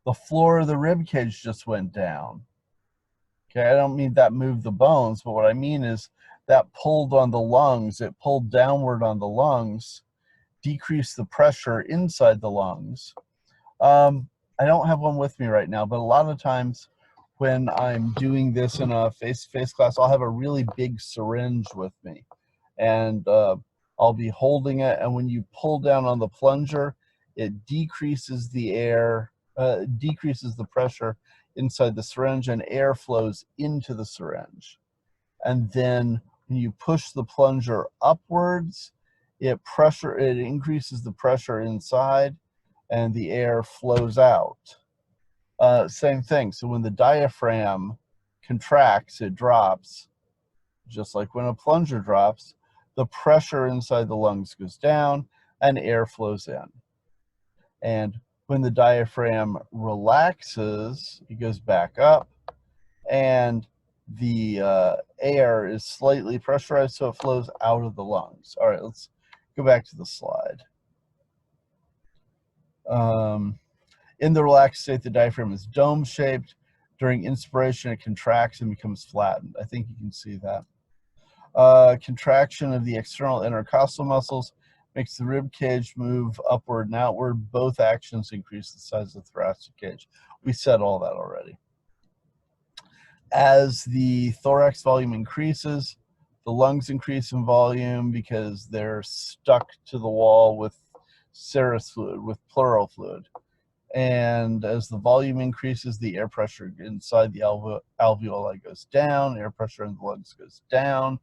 the floor of the rib cage just went down. Okay, I don't mean that moved the bones, but what I mean is that pulled on the lungs, it pulled downward on the lungs, decreased the pressure inside the lungs. I don't have one with me right now, but a lot of times when I'm doing this in a face-to-face class, I'll have a really big syringe with me. And I'll be holding it, and when you pull down on the plunger, it decreases the air, decreases the pressure inside the syringe, and air flows into the syringe. And then when you push the plunger upwards, it increases the pressure inside, and the air flows out. Same thing. So when the diaphragm contracts, it drops, just like when a plunger drops. The pressure inside the lungs goes down and air flows in. And when the diaphragm relaxes, it goes back up, and the air is slightly pressurized, so it flows out of the lungs. All right, let's go back to the slide. In the relaxed state, the diaphragm is dome-shaped. During inspiration, it contracts and becomes flattened. I think you can see that. Contraction of the external intercostal muscles makes the rib cage move upward and outward. Both actions increase the size of the thoracic cage. We said all that already. As the thorax volume increases, the lungs increase in volume because they're stuck to the wall with serous fluid, with pleural fluid. And as the volume increases, the air pressure inside the alveoli goes down, air pressure in the lungs goes down.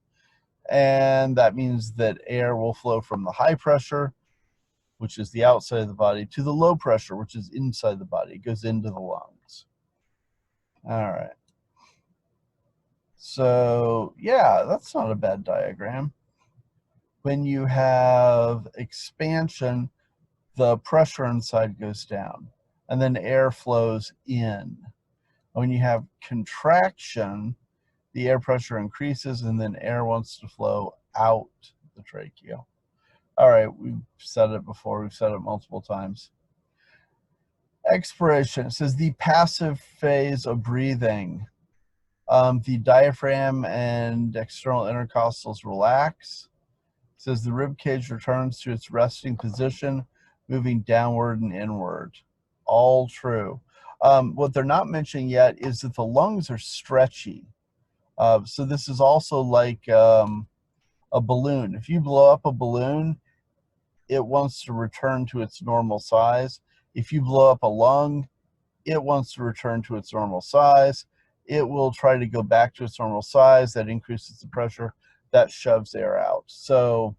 And that means that air will flow from the high pressure, which is the outside of the body, to the low pressure, which is inside the body. It goes into the lungs. All right. So, yeah, that's not a bad diagram. When you have expansion, the pressure inside goes down, and then air flows in. When you have contraction, the air pressure increases, and then air wants to flow out the trachea. All right, we've said it before. We've said it multiple times. Expiration. It says the passive phase of breathing. The diaphragm and external intercostals relax. It says the rib cage returns to its resting position, moving downward and inward. All true. What they're not mentioning yet is that the lungs are stretchy. So this is also like a balloon. If you blow up a balloon, it wants to return to its normal size. If you blow up a lung, it wants to return to its normal size. It will try to go back to its normal size. That increases the pressure. That shoves air out. So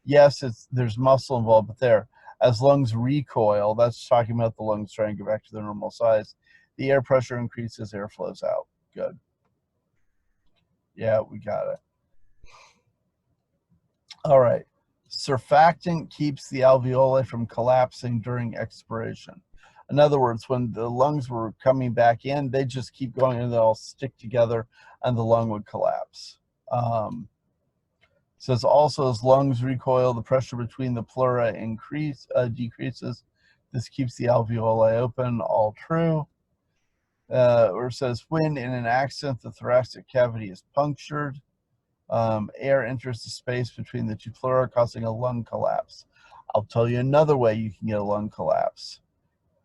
yes, there's muscle involved, but there. As lungs recoil, that's talking about the lungs trying to go back to their normal size. The air pressure increases, air flows out. Good. Yeah, we got it. All right. Surfactant keeps the alveoli from collapsing during expiration. In other words, when the lungs were coming back in, they just keep going and they all stick together and the lung would collapse. Says also as lungs recoil, the pressure between the pleura decreases. This keeps the alveoli open, all true. Or says when in an accident the thoracic cavity is punctured, air enters the space between the two pleura, causing a lung collapse. I'll tell you another way you can get a lung collapse.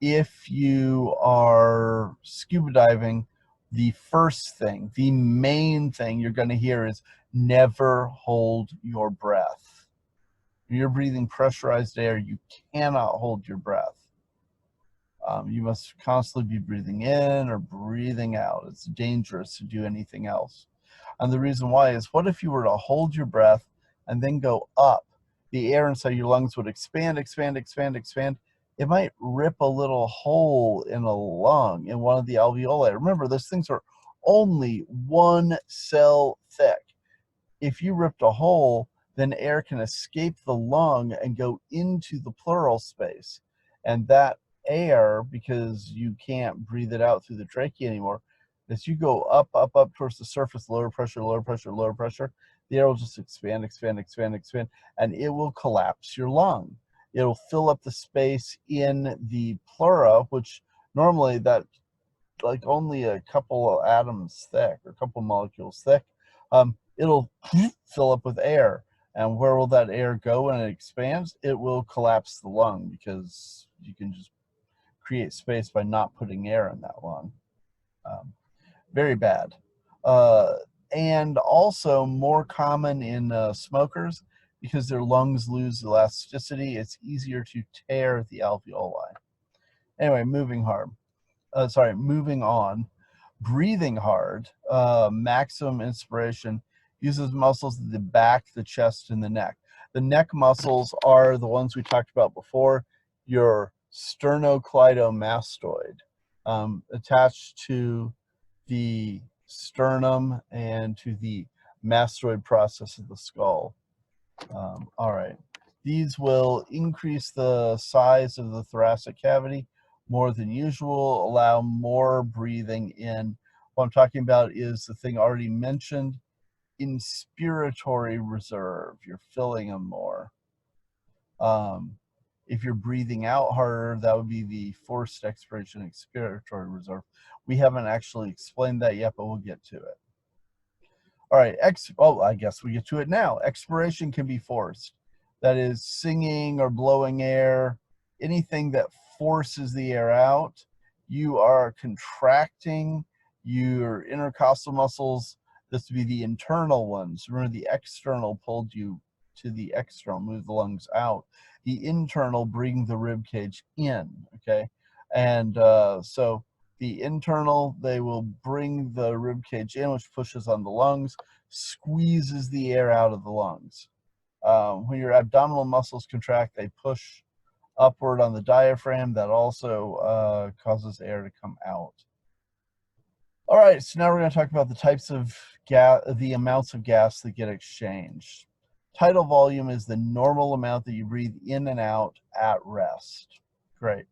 If you are scuba diving, the first thing, the main thing you're going to hear is never hold your breath. When you're breathing pressurized air, you cannot hold your breath. You must constantly be breathing in or breathing out. It's dangerous to do anything else. And the reason why is, what if you were to hold your breath and then go up? The air inside your lungs would expand, expand, expand, expand. It might rip a little hole in a lung, in one of the alveoli. Remember, those things are only 1 cell thick. If you ripped a hole, then air can escape the lung and go into the pleural space. And that air, because you can't breathe it out through the trachea anymore, as you go up, up, up towards the surface, lower pressure, lower pressure, lower pressure, the air will just expand, expand, expand, expand, and it will collapse your lung. It'll fill up the space in the pleura, which normally that like only a couple of atoms thick or a couple molecules thick. It'll fill up with air. And where will that air go when it expands? It will collapse the lung, because you can just create space by not putting air in that lung. Very bad. And also more common in smokers, because their lungs lose elasticity. It's easier to tear the alveoli. Anyway, moving on. Breathing hard, maximum inspiration, uses muscles in the back, the chest, and the neck. The neck muscles are the ones we talked about before, your sternocleidomastoid, attached to the sternum and to the mastoid process of the skull. All right. These will increase the size of the thoracic cavity more than usual, allow more breathing in. What I'm talking about is the thing already mentioned, inspiratory reserve. You're filling them more. If you're breathing out harder, that would be the forced expiration expiratory reserve. We haven't actually explained that yet, but we'll get to it. All right, I guess we get to it now. Expiration can be forced. That is singing or blowing air, anything that forces the air out. You are contracting your intercostal muscles. This would be the internal ones. Remember, the external pulled you to the external, move the lungs out. The internal bring the rib cage in, okay? And so the internal, they will bring the rib cage in, which pushes on the lungs, squeezes the air out of the lungs. When your abdominal muscles contract, they push upward on the diaphragm. That also causes air to come out. All right, so now we're going to talk about the types of gas, the amounts of gas that get exchanged. Tidal volume is the normal amount that you breathe in and out at rest. Great.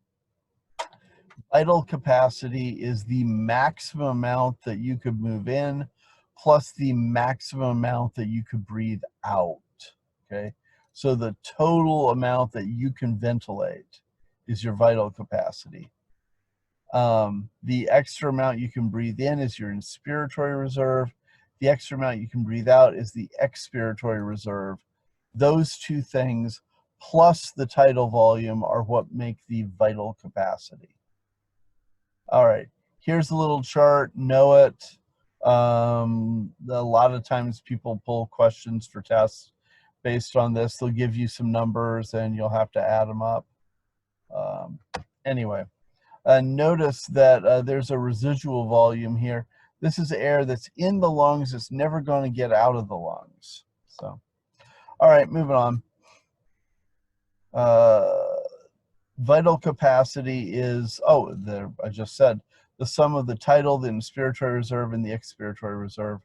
Vital capacity is the maximum amount that you could move in plus the maximum amount that you could breathe out, okay? So the total amount that you can ventilate is your vital capacity. The extra amount you can breathe in is your inspiratory reserve. The extra amount you can breathe out is the expiratory reserve. Those two things plus the tidal volume are what make the vital capacity. All right, here's a little chart, know it. A lot of times people pull questions for tests based on this. They'll give you some numbers and you'll have to add them up. Anyway, notice that there's a residual volume here. This is air that's in the lungs. It's never going to get out of the lungs. So, all right, moving on. Vital capacity is, I just said, the sum of the tidal, the inspiratory reserve, and the expiratory reserve.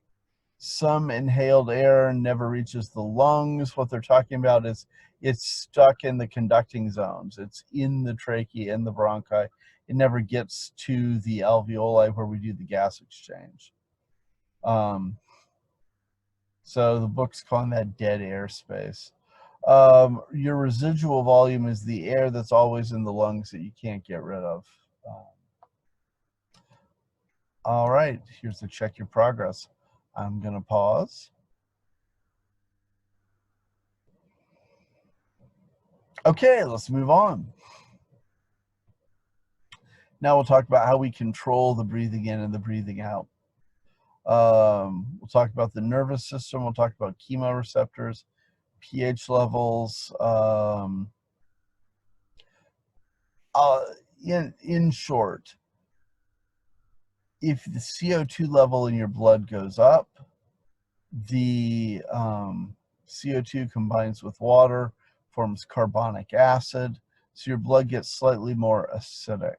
Some inhaled air never reaches the lungs. What they're talking about is It's stuck in the conducting zones. It's in the trachea, in the bronchi. It never gets to the alveoli where we do the gas exchange. So the book's calling that dead air space. Your residual volume is the air that's always in the lungs that you can't get rid of. All right, here's to check your progress. I'm going to pause. Okay, let's move on. Now we'll talk about how we control the breathing in and the breathing out. We'll talk about the nervous system. We'll talk about chemoreceptors, pH levels. In short, if the CO2 level in your blood goes up, the CO2 combines with water, forms carbonic acid, so your blood gets slightly more acidic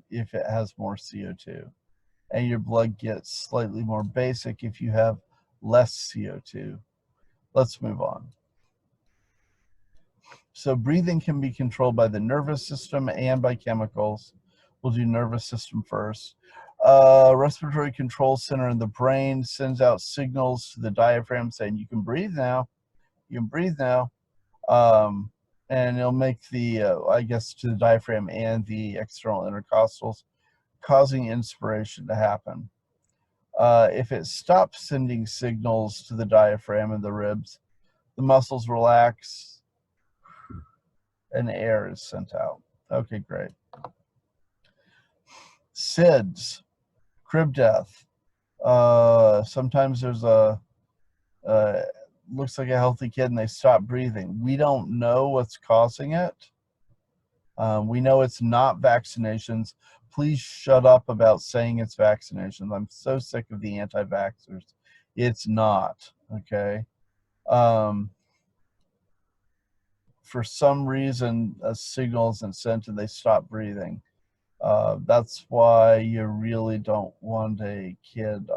if it has more CO2. And your blood gets slightly more basic if you have less CO2. Let's move on. So breathing can be controlled by the nervous system and by chemicals. We'll do nervous system first. Respiratory control center in the brain sends out signals to the diaphragm saying, you can breathe now, you can breathe now. And it'll make the, I guess, to the diaphragm and the external intercostals, causing inspiration to happen. If it stops sending signals to the diaphragm and the ribs, the muscles relax and air is sent out. Okay, great. SIDS, crib death. Sometimes there's looks like a healthy kid and they stop breathing. We don't know what's causing it. We know it's not vaccinations. Please shut up about saying it's vaccinations. I'm so sick of the anti-vaxxers. It's not, okay? For some reason, a signal isn't sent and they stop breathing. That's why you really don't want a kid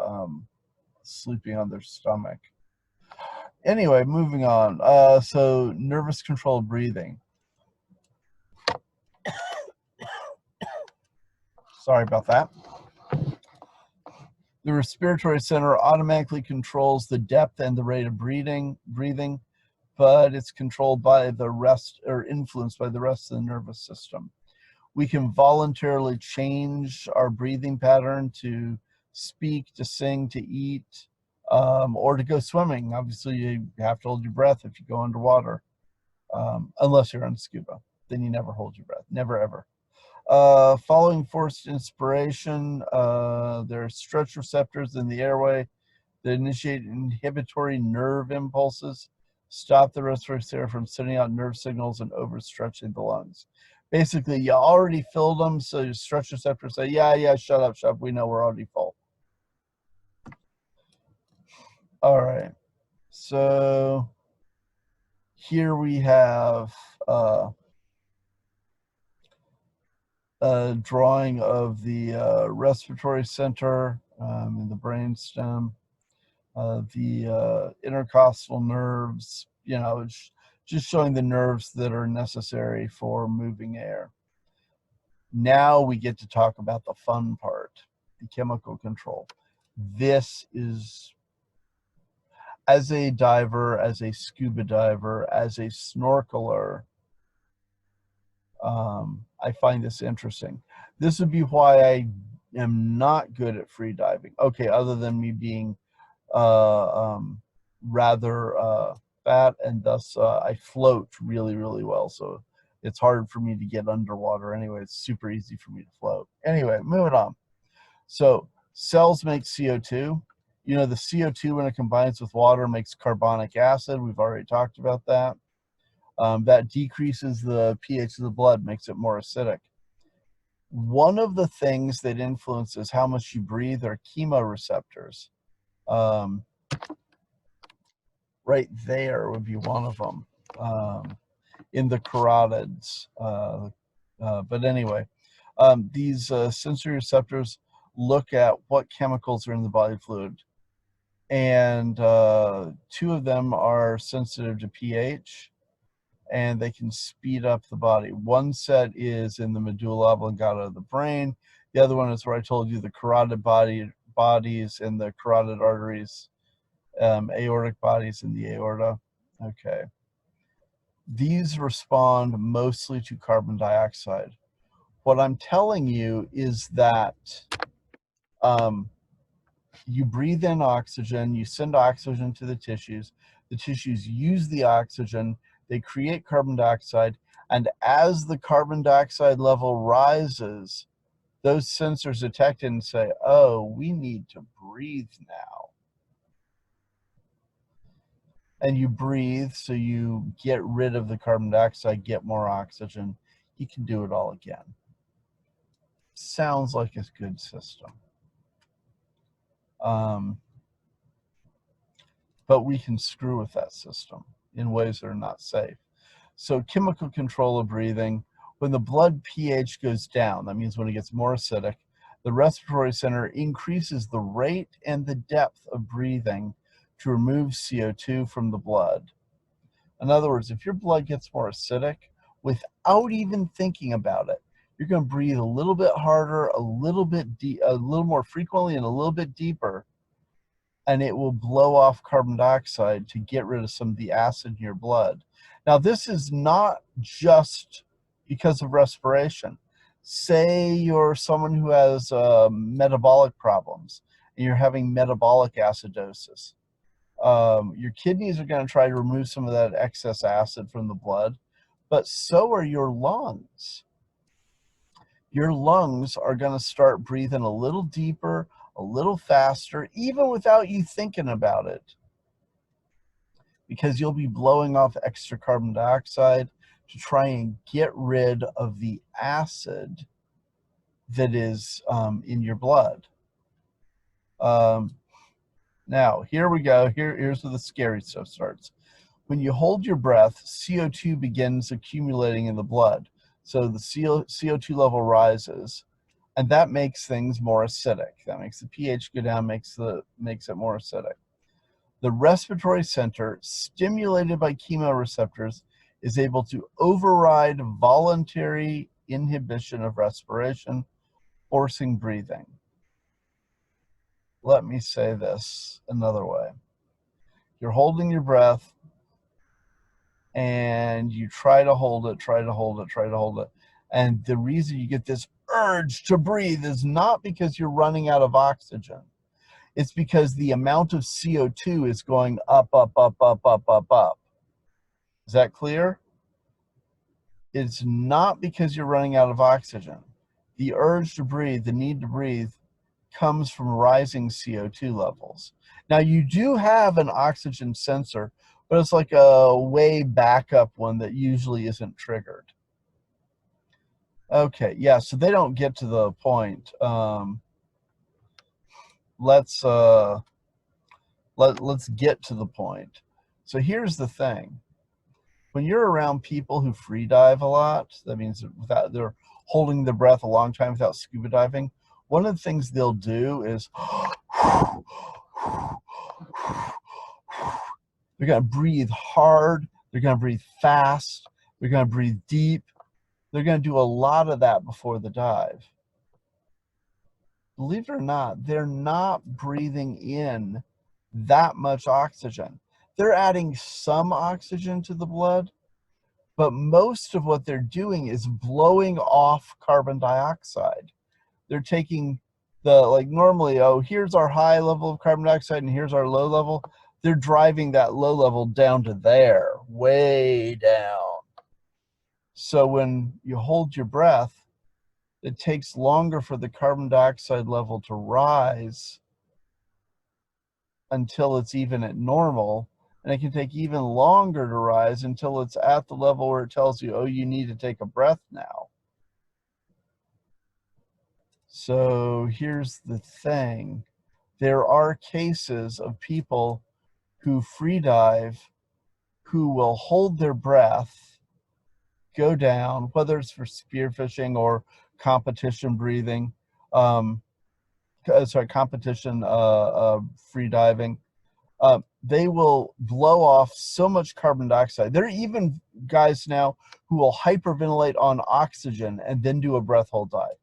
sleeping on their stomach. Anyway, moving on. So nervous controlled breathing. Sorry about that. The respiratory center automatically controls the depth and the rate of breathing, but it's controlled by the rest, or influenced by the rest of the nervous system. We can voluntarily change our breathing pattern to speak, to sing, to eat, or to go swimming. Obviously, you have to hold your breath if you go underwater, unless you're on scuba. Then you never hold your breath, never ever. Following forced inspiration, there are stretch receptors in the airway that initiate inhibitory nerve impulses, stop the respiratory center from sending out nerve signals and overstretching the lungs. Basically, you already filled them, so your stretch receptors say, yeah, shut up, we know we're already full. All right, so here we have a drawing of the respiratory center in the brainstem, the intercostal nerves, you know, it's just showing the nerves that are necessary for moving air. Now we get to talk about the fun part, the chemical control. This is, as a diver, as a scuba diver, as a snorkeler, I find this interesting. This would be why I am not good at free diving. Okay, other than me being rather fat, and thus I float really, really well. So it's hard for me to get underwater anyway. It's super easy for me to float. Anyway, moving on. So cells make CO2. You know, the CO2, when it combines with water, makes carbonic acid. We've already talked about that. That decreases the pH of the blood, makes it more acidic. One of the things that influences how much you breathe are chemoreceptors. Right there would be one of them, in the carotids. But anyway, these sensory receptors look at what chemicals are in the body fluid. and 2 of them are sensitive to pH, and they can speed up the body. One set is in the medulla oblongata of the brain. The other one is where I told you the carotid bodies and the carotid arteries, aortic bodies in the aorta. Okay. These respond mostly to carbon dioxide. What I'm telling you is that you breathe in oxygen, you send oxygen to the tissues use the oxygen, they create carbon dioxide, and as the carbon dioxide level rises, those sensors detect it and say, oh, we need to breathe now. And you breathe, so you get rid of the carbon dioxide, get more oxygen. You can do it all again. Sounds like a good system. But we can screw with that system in ways that are not safe. So chemical control of breathing, when the blood pH goes down, that means when it gets more acidic, the respiratory center increases the rate and the depth of breathing to remove CO2 from the blood. In other words, if your blood gets more acidic, without even thinking about it, you're going to breathe a little bit harder, a little more frequently, and a little bit deeper, and it will blow off carbon dioxide to get rid of some of the acid in your blood. Now, this is not just because of respiration. Say you're someone who has metabolic problems and you're having metabolic acidosis. Your kidneys are going to try to remove some of that excess acid from the blood, but so are your lungs. Your lungs are going to start breathing a little deeper, a little faster, even without you thinking about it, because you'll be blowing off extra carbon dioxide to try and get rid of the acid that is in your blood. Now, here we go. Here's where the scary stuff starts. When you hold your breath, CO2 begins accumulating in the blood. So the CO2 level rises, and that makes things more acidic. That makes the pH go down, makes it more acidic. The respiratory center, stimulated by chemoreceptors, is able to override voluntary inhibition of respiration, forcing breathing. Let me say this another way. You're holding your breath, and you try to hold it. And the reason you get this urge to breathe is not because you're running out of oxygen. It's because the amount of CO2 is going up. Is that clear? It's not because you're running out of oxygen. The urge to breathe, the need to breathe, comes from rising CO2 levels. Now, you do have an oxygen sensor, but it's like a way backup one that usually isn't triggered. Okay, yeah, so they don't get to the point. Let's get to the point. So here's the thing. When you're around people who free dive a lot, that means they're holding their breath a long time without scuba diving, one of the things they'll do is they're going to breathe hard, they're going to breathe fast, they're going to breathe deep. They're going to do a lot of that before the dive. Believe it or not, they're not breathing in that much oxygen. They're adding some oxygen to the blood, but most of what they're doing is blowing off carbon dioxide. They're taking normally, oh, here's our high level of carbon dioxide and here's our low level. They're driving that low level down to there, way down. So when you hold your breath, it takes longer for the carbon dioxide level to rise until it's even at normal, and it can take even longer to rise until it's at the level where it tells you, oh, you need to take a breath now. So here's the thing. There are cases of people who free dive who will hold their breath, go down, whether it's for spearfishing or competition breathing, competition free diving. They will blow off so much carbon dioxide. There are even guys now who will hyperventilate on oxygen and then do a breath hold dive.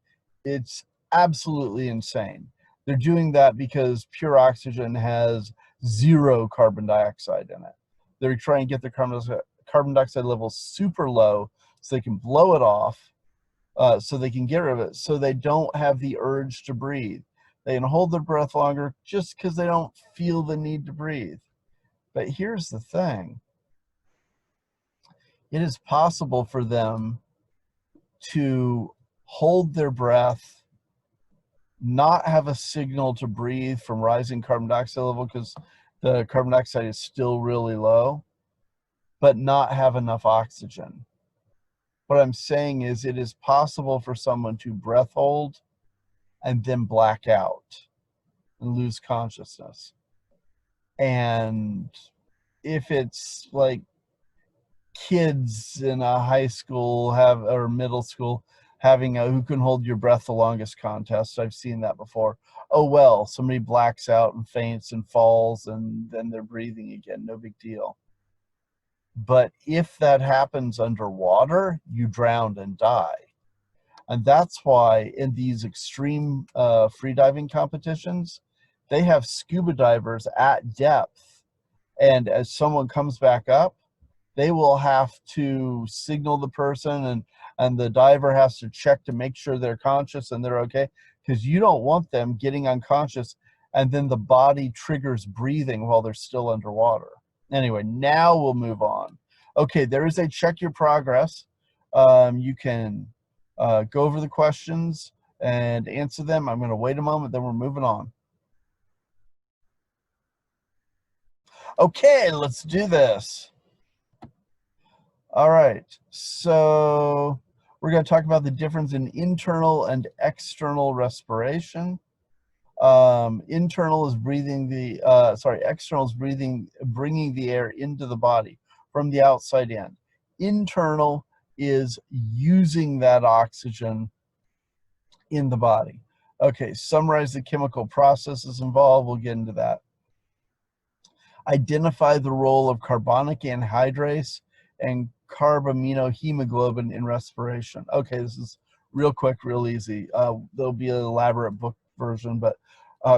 It's absolutely insane. They're doing that because pure oxygen has zero carbon dioxide in it. They're trying to get their carbon dioxide levels super low so they can blow it off, so they can get rid of it, so they don't have the urge to breathe. They can hold their breath longer just because they don't feel the need to breathe. But here's the thing. It is possible for them to hold their breath, not have a signal to breathe from rising carbon dioxide level because the carbon dioxide is still really low, but not have enough oxygen. What I'm saying is it is possible for someone to breath hold and then black out and lose consciousness. And if it's like kids in a high school or middle school having a who can hold your breath the longest contest, I've seen that before. Oh well, somebody blacks out and faints and falls and then they're breathing again, no big deal. But if that happens underwater, you drown and die. And that's why in these extreme freediving competitions, they have scuba divers at depth. And as someone comes back up, they will have to signal the person, and the diver has to check to make sure they're conscious and they're okay, because you don't want them getting unconscious and then the body triggers breathing while they're still underwater. Anyway, now we'll move on. Okay, there is a check your progress. You can go over the questions and answer them. I'm going to wait a moment, then we're moving on. Okay, let's do this. All right, so we're going to talk about the difference in internal and external respiration. Internal is breathing the, external is bringing the air into the body from the outside in. Internal is using that oxygen in the body. Okay, summarize the chemical processes involved. We'll get into that. Identify the role of carbonic anhydrase and carbaminohemoglobin in respiration. Okay, this is real quick, real easy. There'll be an elaborate book version, but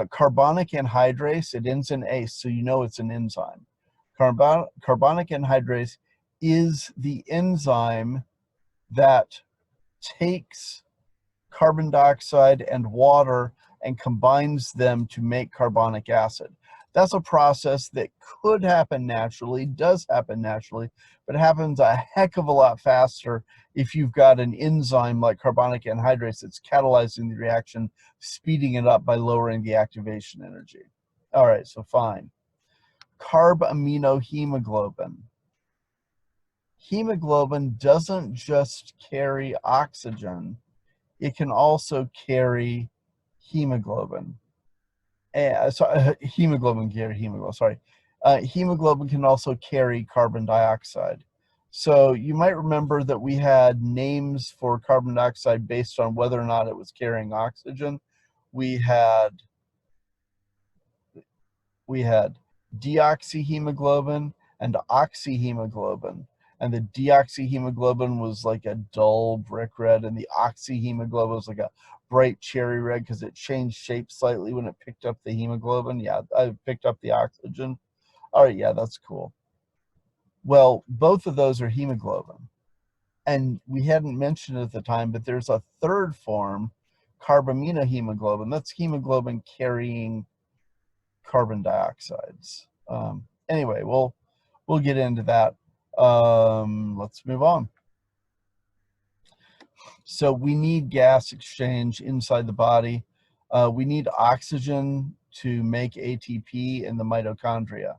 carbonic anhydrase, it ends in ACE, so you know it's an enzyme. Carbonic anhydrase is the enzyme that takes carbon dioxide and water and combines them to make carbonic acid. That's a process that could happen naturally, does happen naturally, but happens a heck of a lot faster if you've got an enzyme like carbonic anhydrase that's catalyzing the reaction, speeding it up by lowering the activation energy. All right, so fine. Carbaminohemoglobin. Hemoglobin doesn't just carry oxygen, it can also carry hemoglobin. Hemoglobin can also carry carbon dioxide. So you might remember that we had names for carbon dioxide based on whether or not it was carrying oxygen. We had deoxyhemoglobin and oxyhemoglobin. And the deoxyhemoglobin was like a dull brick red, and the oxyhemoglobin was like a bright cherry red because it changed shape slightly when it picked up the hemoglobin. Yeah, I picked up the oxygen. All right, yeah, that's cool. Well, both of those are hemoglobin. And we hadn't mentioned it at the time, but there's a third form, carbaminohemoglobin. That's hemoglobin carrying carbon dioxides. Anyway, we'll get into that. Let's move on. So we need gas exchange inside the body. We need oxygen to make ATP in the mitochondria.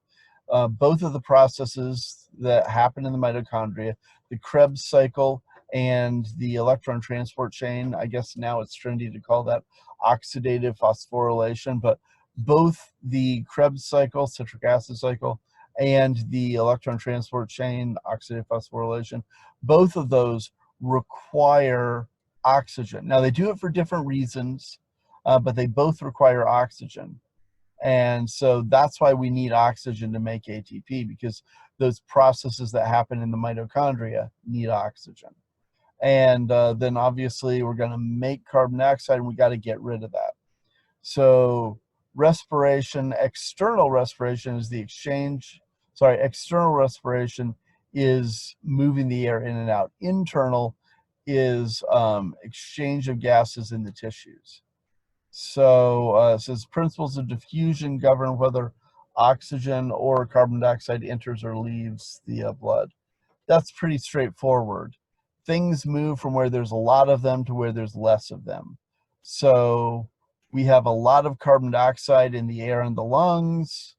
Both of the processes that happen in the mitochondria, the Krebs cycle and the electron transport chain, I guess now it's trendy to call that oxidative phosphorylation, but both the Krebs cycle, citric acid cycle, and the electron transport chain, oxidative phosphorylation, both of those require oxygen. Now they do it for different reasons, but they both require oxygen. And so that's why we need oxygen to make ATP, because those processes that happen in the mitochondria need oxygen. And then obviously we're going to make carbon dioxide, and we got to get rid of that. So respiration, external respiration is the exchange, sorry, external respiration is moving the air in and out. Internal is exchange of gases in the tissues. So it says principles of diffusion govern whether oxygen or carbon dioxide enters or leaves the blood. That's pretty straightforward. Things move from where there's a lot of them to where there's less of them. So we have a lot of carbon dioxide in the air in the lungs.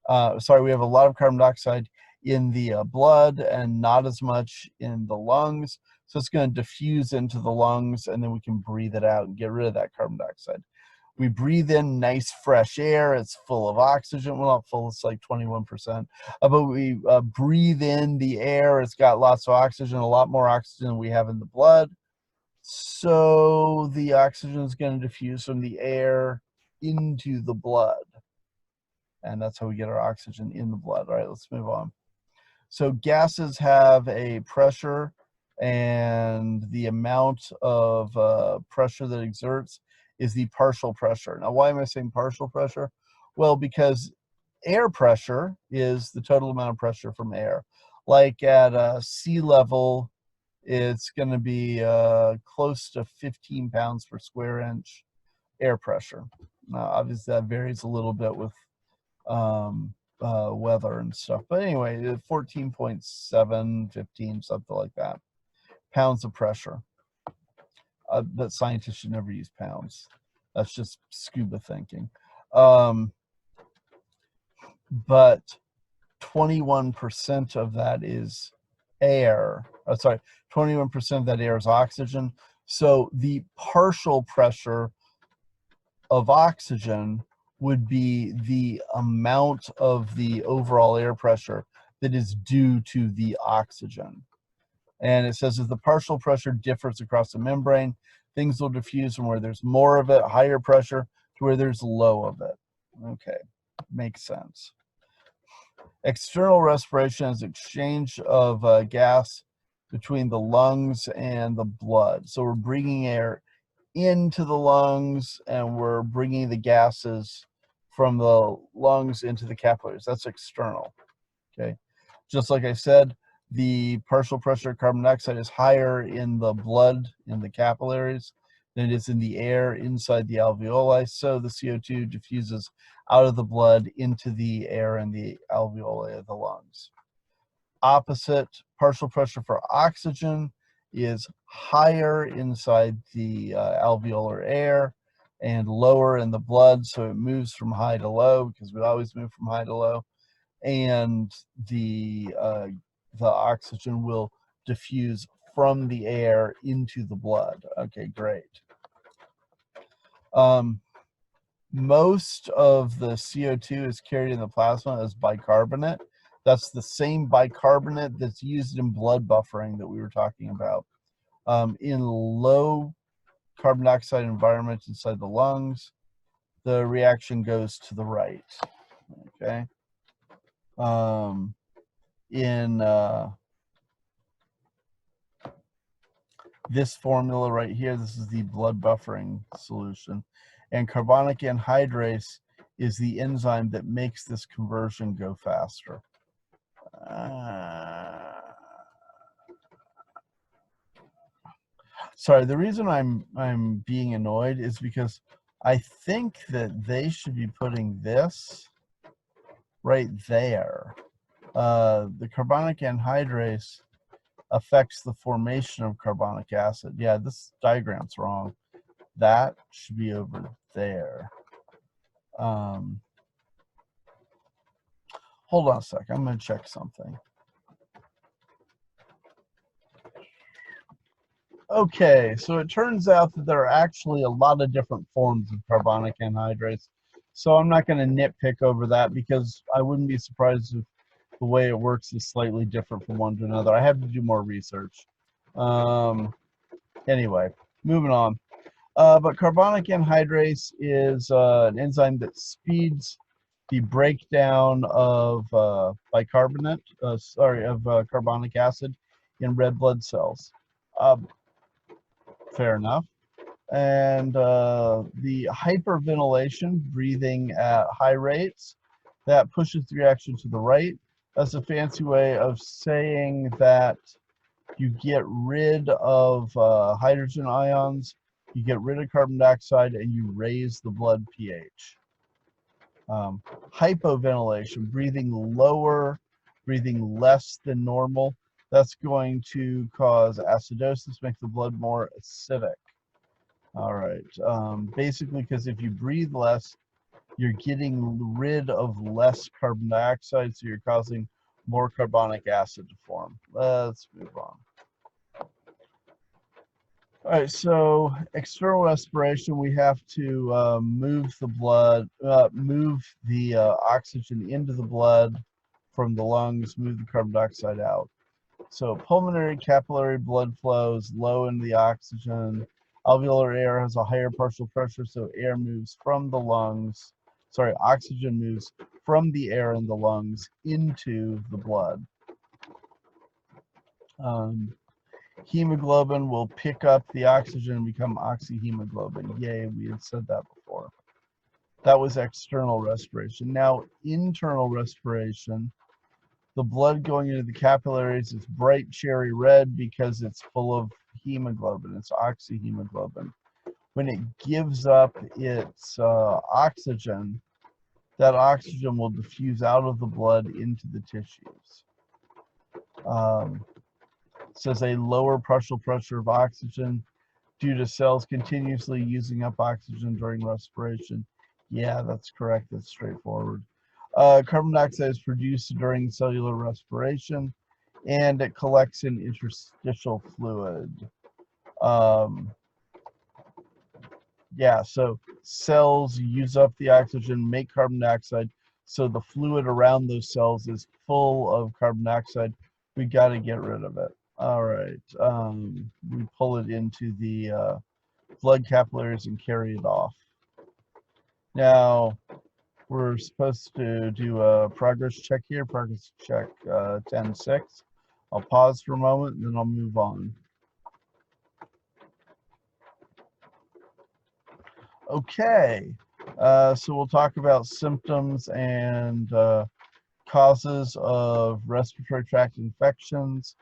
We have a lot of carbon dioxide in the blood and not as much in the lungs. So it's going to diffuse into the lungs, and then we can breathe it out and get rid of that carbon dioxide. We breathe in nice fresh air. It's full of oxygen. Well, not full, it's like 21%. But we breathe in the air. It's got lots of oxygen, a lot more oxygen than we have in the blood. So the oxygen is going to diffuse from the air into the blood. And that's how we get our oxygen in the blood. All right, let's move on. So gases have a pressure, and the amount of pressure that exerts is the partial pressure. Now, why am I saying partial pressure? Well, because air pressure is the total amount of pressure from air. Like at sea level, it's going to be close to 15 pounds per square inch air pressure. Now, obviously, that varies a little bit with weather and stuff. But anyway, 14.7, 15, something like that, pounds of pressure. But scientists should never use pounds. That's just scuba thinking. But 21% of that is air. 21% of that air is oxygen. So the partial pressure of oxygen would be the amount of the overall air pressure that is due to the oxygen. And it says if the partial pressure differs across the membrane, things will diffuse from where there's more of it, higher pressure, to where there's low of it. Okay, makes sense. External respiration is exchange of gas between the lungs and the blood. So we're bringing air into the lungs, and we're bringing the gases from the lungs into the capillaries. That's external. Okay, just like I said, the partial pressure of carbon dioxide is higher in the blood, in the capillaries, than it is in the air inside the alveoli. So the CO2 diffuses out of the blood into the air in the alveoli of the lungs. Opposite, partial pressure for oxygen is higher inside the alveolar air and lower in the blood, so it moves from high to low, because we always move from high to low, and the oxygen will diffuse from the air into the blood. Okay, great. Most of the CO2 is carried in the plasma as bicarbonate. That's the same bicarbonate that's used in blood buffering that we were talking about. In low carbon dioxide environment inside the lungs, the reaction goes to the right. Okay. In this formula right here, this is the blood buffering solution. And carbonic anhydrase is the enzyme that makes this conversion go faster. Sorry, the reason I'm being annoyed is because I think that they should be putting this right there. The carbonic anhydrase affects the formation of carbonic acid. Yeah, this diagram's wrong. That should be over there. Hold on a sec. I'm going to check something. Okay, so it turns out that there are actually a lot of different forms of carbonic anhydrase. So I'm not going to nitpick over that, because I wouldn't be surprised if the way it works is slightly different from one to another. I have to do more research. Anyway, moving on. But carbonic anhydrase is an enzyme that speeds the breakdown of bicarbonate, of carbonic acid in red blood cells. Um, Fair enough. And the hyperventilation, breathing at high rates, that pushes the reaction to the right. That's a fancy way of saying that you get rid of hydrogen ions, you get rid of carbon dioxide, and you raise the blood pH. Hypoventilation, breathing lower, breathing less than normal, that's going to cause acidosis, make the blood more acidic. All right. Basically, because if you breathe less, you're getting rid of less carbon dioxide, so you're causing more carbonic acid to form. Let's move on. All right, so external respiration, we have to move the blood, move the oxygen into the blood from the lungs, move the carbon dioxide out. So pulmonary capillary blood flow is low in the oxygen. Alveolar air has a higher partial pressure, so air moves from the lungs. Sorry, oxygen moves from the air in the lungs into the blood. Hemoglobin will pick up the oxygen and become oxyhemoglobin. Yay, we had said that before. That was external respiration. Now, internal respiration, the blood going into the capillaries is bright cherry red because it's full of hemoglobin. It's oxyhemoglobin. When it gives up its oxygen, that oxygen will diffuse out of the blood into the tissues. It says a lower partial pressure of oxygen due to cells continuously using up oxygen during respiration. Yeah, that's correct. That's straightforward. Carbon dioxide is produced during cellular respiration, and it collects in interstitial fluid. Yeah, so cells use up the oxygen, make carbon dioxide, so the fluid around those cells is full of carbon dioxide. We got to get rid of it. All right, we pull it into the blood capillaries and carry it off. Now, we're supposed to do a progress check here, progress check 10.6. I'll pause for a moment and then I'll move on. Okay, so we'll talk about symptoms and causes of respiratory tract infections,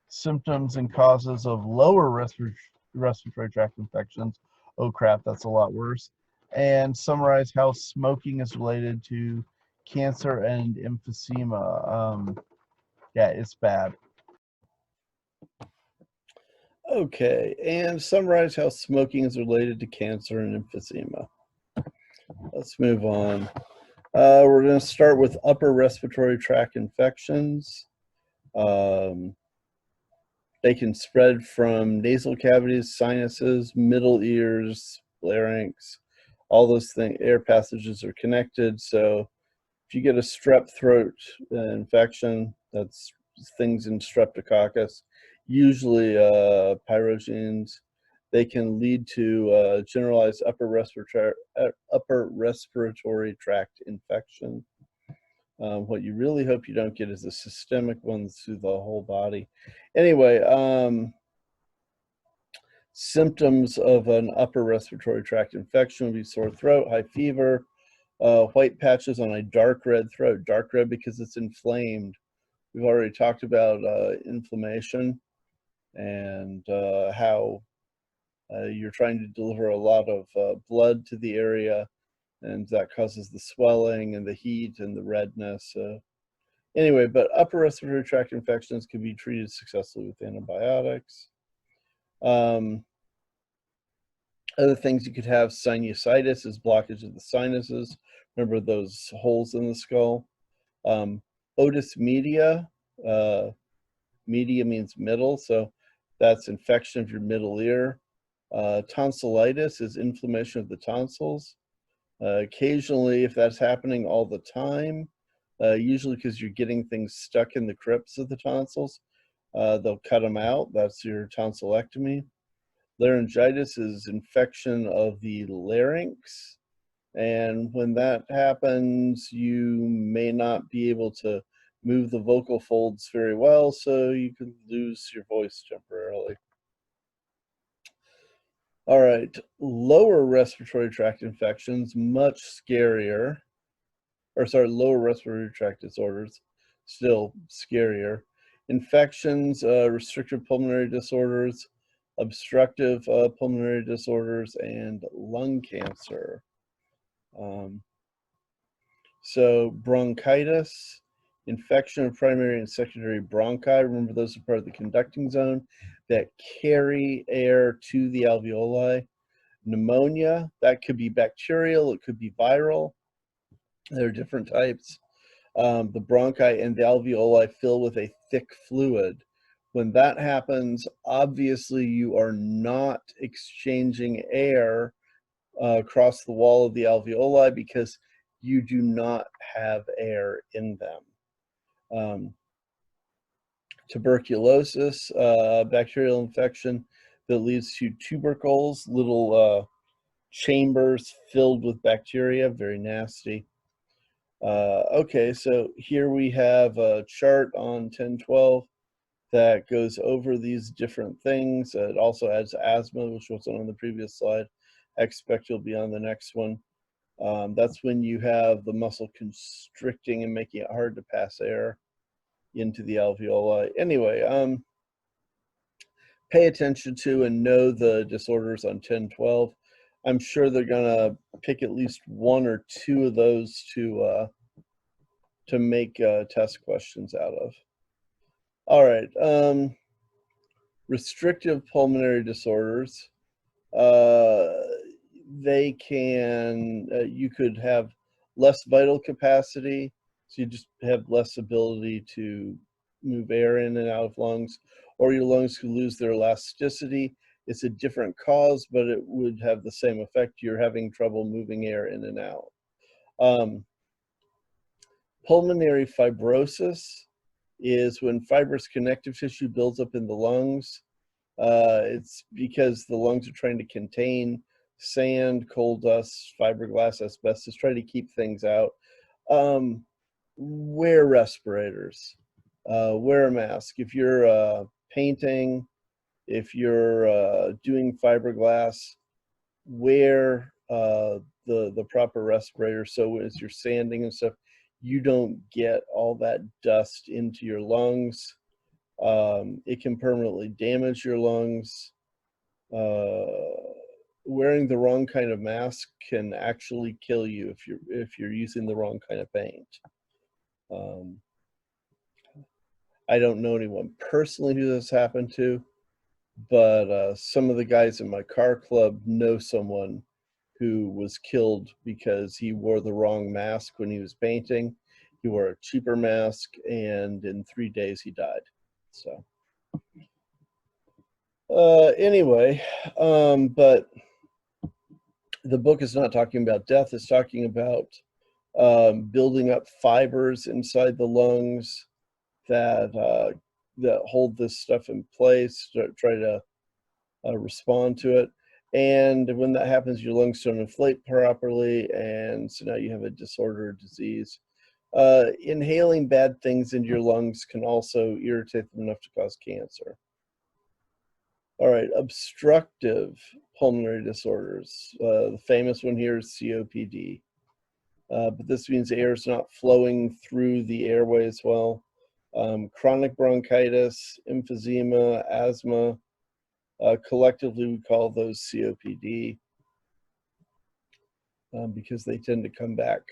symptoms and causes of lower respiratory tract infections. Oh crap, that's a lot worse. And summarize how smoking is related to cancer and emphysema. Yeah, it's bad. Okay, and summarize how smoking is related to cancer and emphysema. Let's move on. We're going to start with upper respiratory tract infections. They can spread from nasal cavities, sinuses, middle ears, larynx, all those things. Air passages are connected. So if you get a strep throat infection, that's things in streptococcus, usually pyrogenes. They can lead to generalized upper respiratory tract infection. What you really hope you don't get is the systemic ones through the whole body. Anyway, symptoms of an upper respiratory tract infection would be sore throat, high fever, white patches on a dark red throat. Dark red because it's inflamed. We've already talked about inflammation and how you're trying to deliver a lot of blood to the area, and that causes the swelling and the heat and the redness. Anyway, but upper respiratory tract infections can be treated successfully with antibiotics. Other things you could have, sinusitis is blockage of the sinuses. Remember those holes in the skull? Otis media, media means middle, so that's infection of your middle ear. Tonsillitis is inflammation of the tonsils. Occasionally, if that's happening all the time, usually because you're getting things stuck in the crypts of the tonsils, they'll cut them out. That's your tonsillectomy. Laryngitis is infection of the larynx. And when that happens, you may not be able to move the vocal folds very well, so you could lose your voice temporarily. All right, lower respiratory tract infections, much scarier. Or sorry, lower respiratory tract disorders, still scarier. Infections, restrictive pulmonary disorders, obstructive pulmonary disorders, and lung cancer. So bronchitis, infection of primary and secondary bronchi. Remember, those are part of the conducting zone that carry air to the alveoli. Pneumonia, that could be bacterial, it could be viral. There are different types. The bronchi and the alveoli fill with a thick fluid. When that happens, obviously you are not exchanging air across the wall of the alveoli because you do not have air in them. Tuberculosis, bacterial infection that leads to tubercles, little chambers filled with bacteria, very nasty. Okay, so here we have a chart on 1012 that goes over these different things. It also adds asthma, which wasn't on the previous slide. I expect you'll be on the next one. That's when you have the muscle constricting and making it hard to pass air into the alveoli. Anyway, pay attention to and know the disorders on 1012. I'm sure they're gonna pick at least one or two of those to make test questions out of. All right, restrictive pulmonary disorders. They can, you could have less vital capacity, so you just have less ability to move air in and out of lungs, or your lungs could lose their elasticity. It's a different cause, but it would have the same effect. You're having trouble moving air in and out. Pulmonary fibrosis is when fibrous connective tissue builds up in the lungs. It's because the lungs are trying to contain sand, coal dust, fiberglass, asbestos, try to keep things out. Wear respirators, wear a mask. If you're painting, if you're doing fiberglass, wear the proper respirator so as you're sanding and stuff, you don't get all that dust into your lungs. It can permanently damage your lungs. Wearing the wrong kind of mask can actually kill you if you're using the wrong kind of paint. I don't know anyone personally who this happened to, but some of the guys in my car club know someone who was killed because he wore the wrong mask when he was painting. He wore a cheaper mask, and in 3 days he died. So anyway, but the book is not talking about death. It's talking about building up fibers inside the lungs that that hold this stuff in place, try to respond to it. And when that happens, your lungs don't inflate properly, and so now you have a disorder or disease. Inhaling bad things into your lungs can also irritate them enough to cause cancer. All right, obstructive pulmonary disorders. The famous one here is COPD. But this means air is not flowing through the airways well. Chronic bronchitis, emphysema, asthma, collectively we call those COPD because they tend to come back.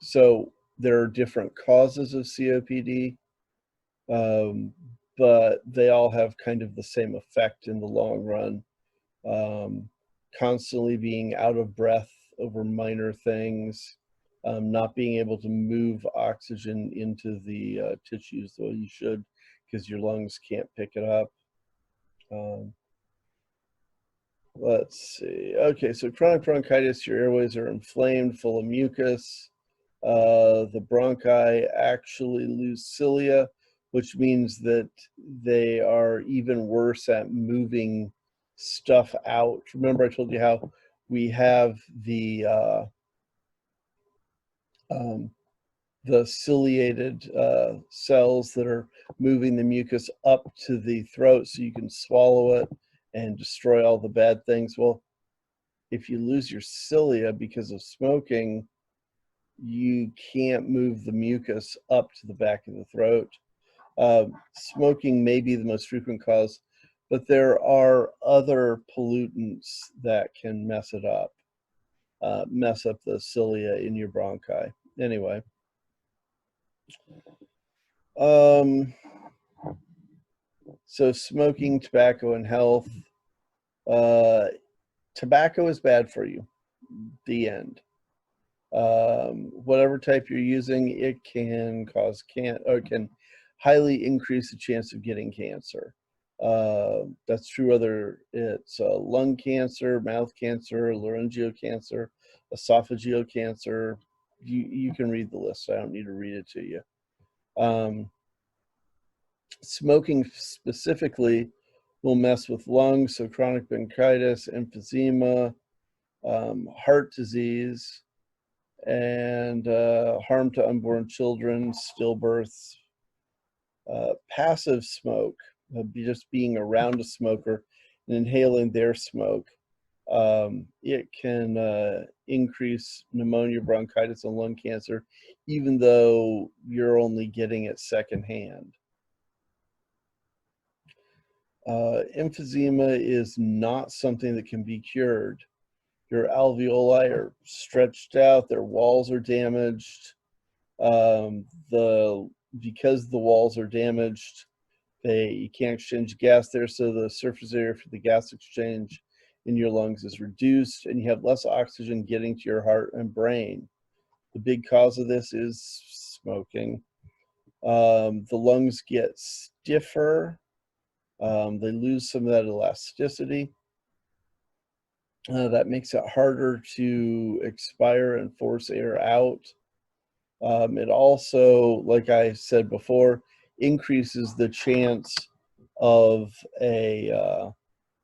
So there are different causes of COPD, but they all have kind of the same effect in the long run. Constantly being out of breath over minor things, not being able to move oxygen into the tissues the way you should because your lungs can't pick it up. Let's see. Okay, so chronic bronchitis, your airways are inflamed, full of mucus. The bronchi actually lose cilia, which means that they are even worse at moving stuff out. Remember I told you how we have the ciliated cells that are moving the mucus up to the throat so you can swallow it and destroy all the bad things. Well, if you lose your cilia because of smoking, you can't move the mucus up to the back of the throat. Smoking may be the most frequent cause, but there are other pollutants that can mess it up, mess up the cilia in your bronchi. Anyway, so smoking, tobacco, and health. Tobacco is bad for you. The end. Whatever type you're using, it can cause or can highly increase the chance of getting cancer. That's true whether it's lung cancer, mouth cancer, laryngeal cancer, esophageal cancer. You can read the list. I don't need to read it to you. Smoking specifically will mess with lungs, so chronic bronchitis, emphysema, heart disease, and harm to unborn children, stillbirths. Passive smoke, just being around a smoker and inhaling their smoke, it can increase pneumonia, bronchitis, and lung cancer, even though you're only getting it secondhand. Emphysema is not something that can be cured. Your alveoli are stretched out, their walls are damaged. Because the walls are damaged, you can't exchange gas there, so the surface area for the gas exchange in your lungs is reduced, and you have less oxygen getting to your heart and brain. The big cause of this is smoking. The lungs get stiffer. They lose some of that elasticity. That makes it harder to expire and force air out. It also, like I said before, increases the chance of a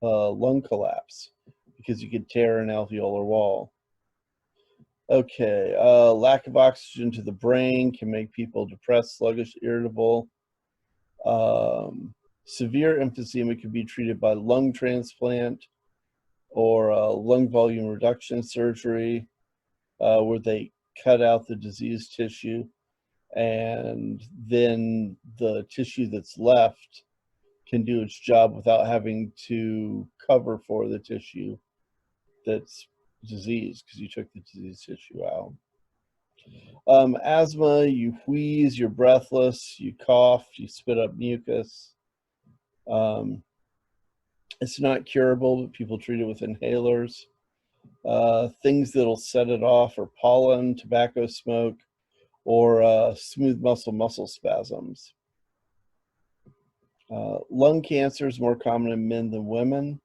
lung collapse because you could tear an alveolar wall. Okay, lack of oxygen to the brain can make people depressed, sluggish, irritable. Severe emphysema can be treated by lung transplant or lung volume reduction surgery, where they cut out the diseased tissue, and then the tissue that's left can do its job without having to cover for the tissue that's diseased because you took the diseased tissue out. Asthma, you wheeze, you're breathless, you cough, you spit up mucus. It's not curable, but people treat it with inhalers. Things that'll set it off are pollen, tobacco smoke, or smooth muscle spasms. Lung cancer is more common in men than women.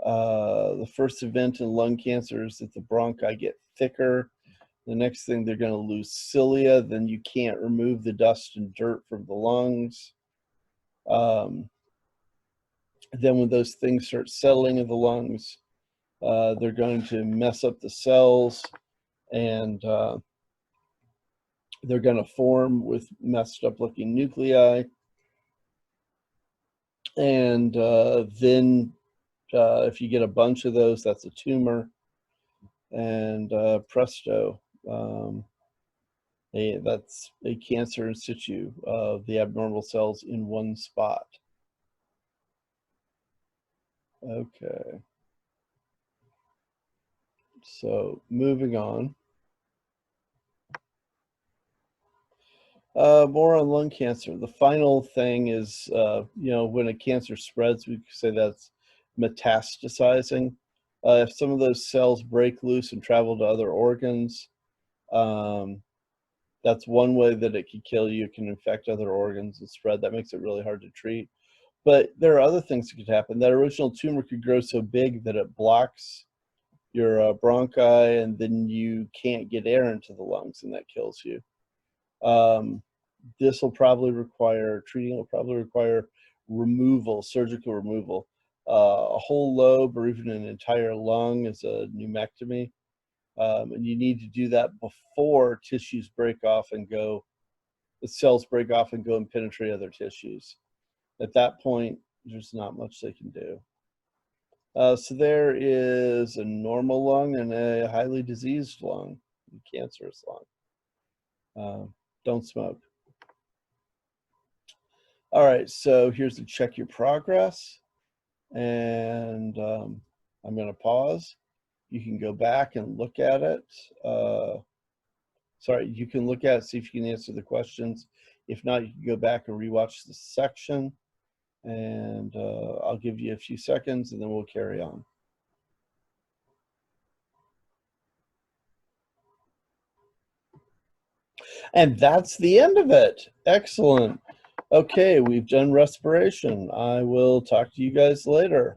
The first event in lung cancer is that the bronchi get thicker. The next thing, they're going to lose cilia. Then you can't remove the dust and dirt from the lungs. Then when those things start settling in the lungs, they're going to mess up the cells, and they're going to form with messed up looking nuclei. And then if you get a bunch of those, that's a tumor. And presto, that's a cancer in situ of the abnormal cells in one spot. Okay. So moving on. More on lung cancer. The final thing is, when a cancer spreads, we say that's metastasizing. If some of those cells break loose and travel to other organs, that's one way that it could kill you. It can infect other organs and spread. That makes it really hard to treat. But there are other things that could happen. That original tumor could grow so big that it blocks your bronchi, and then you can't get air into the lungs, and that kills you. This will probably require, treating will probably require removal, surgical removal. a whole lobe or even an entire lung is a pneumectomy. And you need to do that before tissues break off and go, the cells break off and go and penetrate other tissues. At that point, there's not much they can do. So there is a normal lung and a highly diseased lung, a cancerous lung. Don't smoke. All right, so here's to check your progress. And I'm going to pause. You can go back and look at it. Sorry, you can look at it, see if you can answer the questions. If not, you can go back and rewatch the section. And I'll give you a few seconds and then we'll carry on. And that's the end of it. Excellent. Okay, we've done respiration. I will talk to you guys later.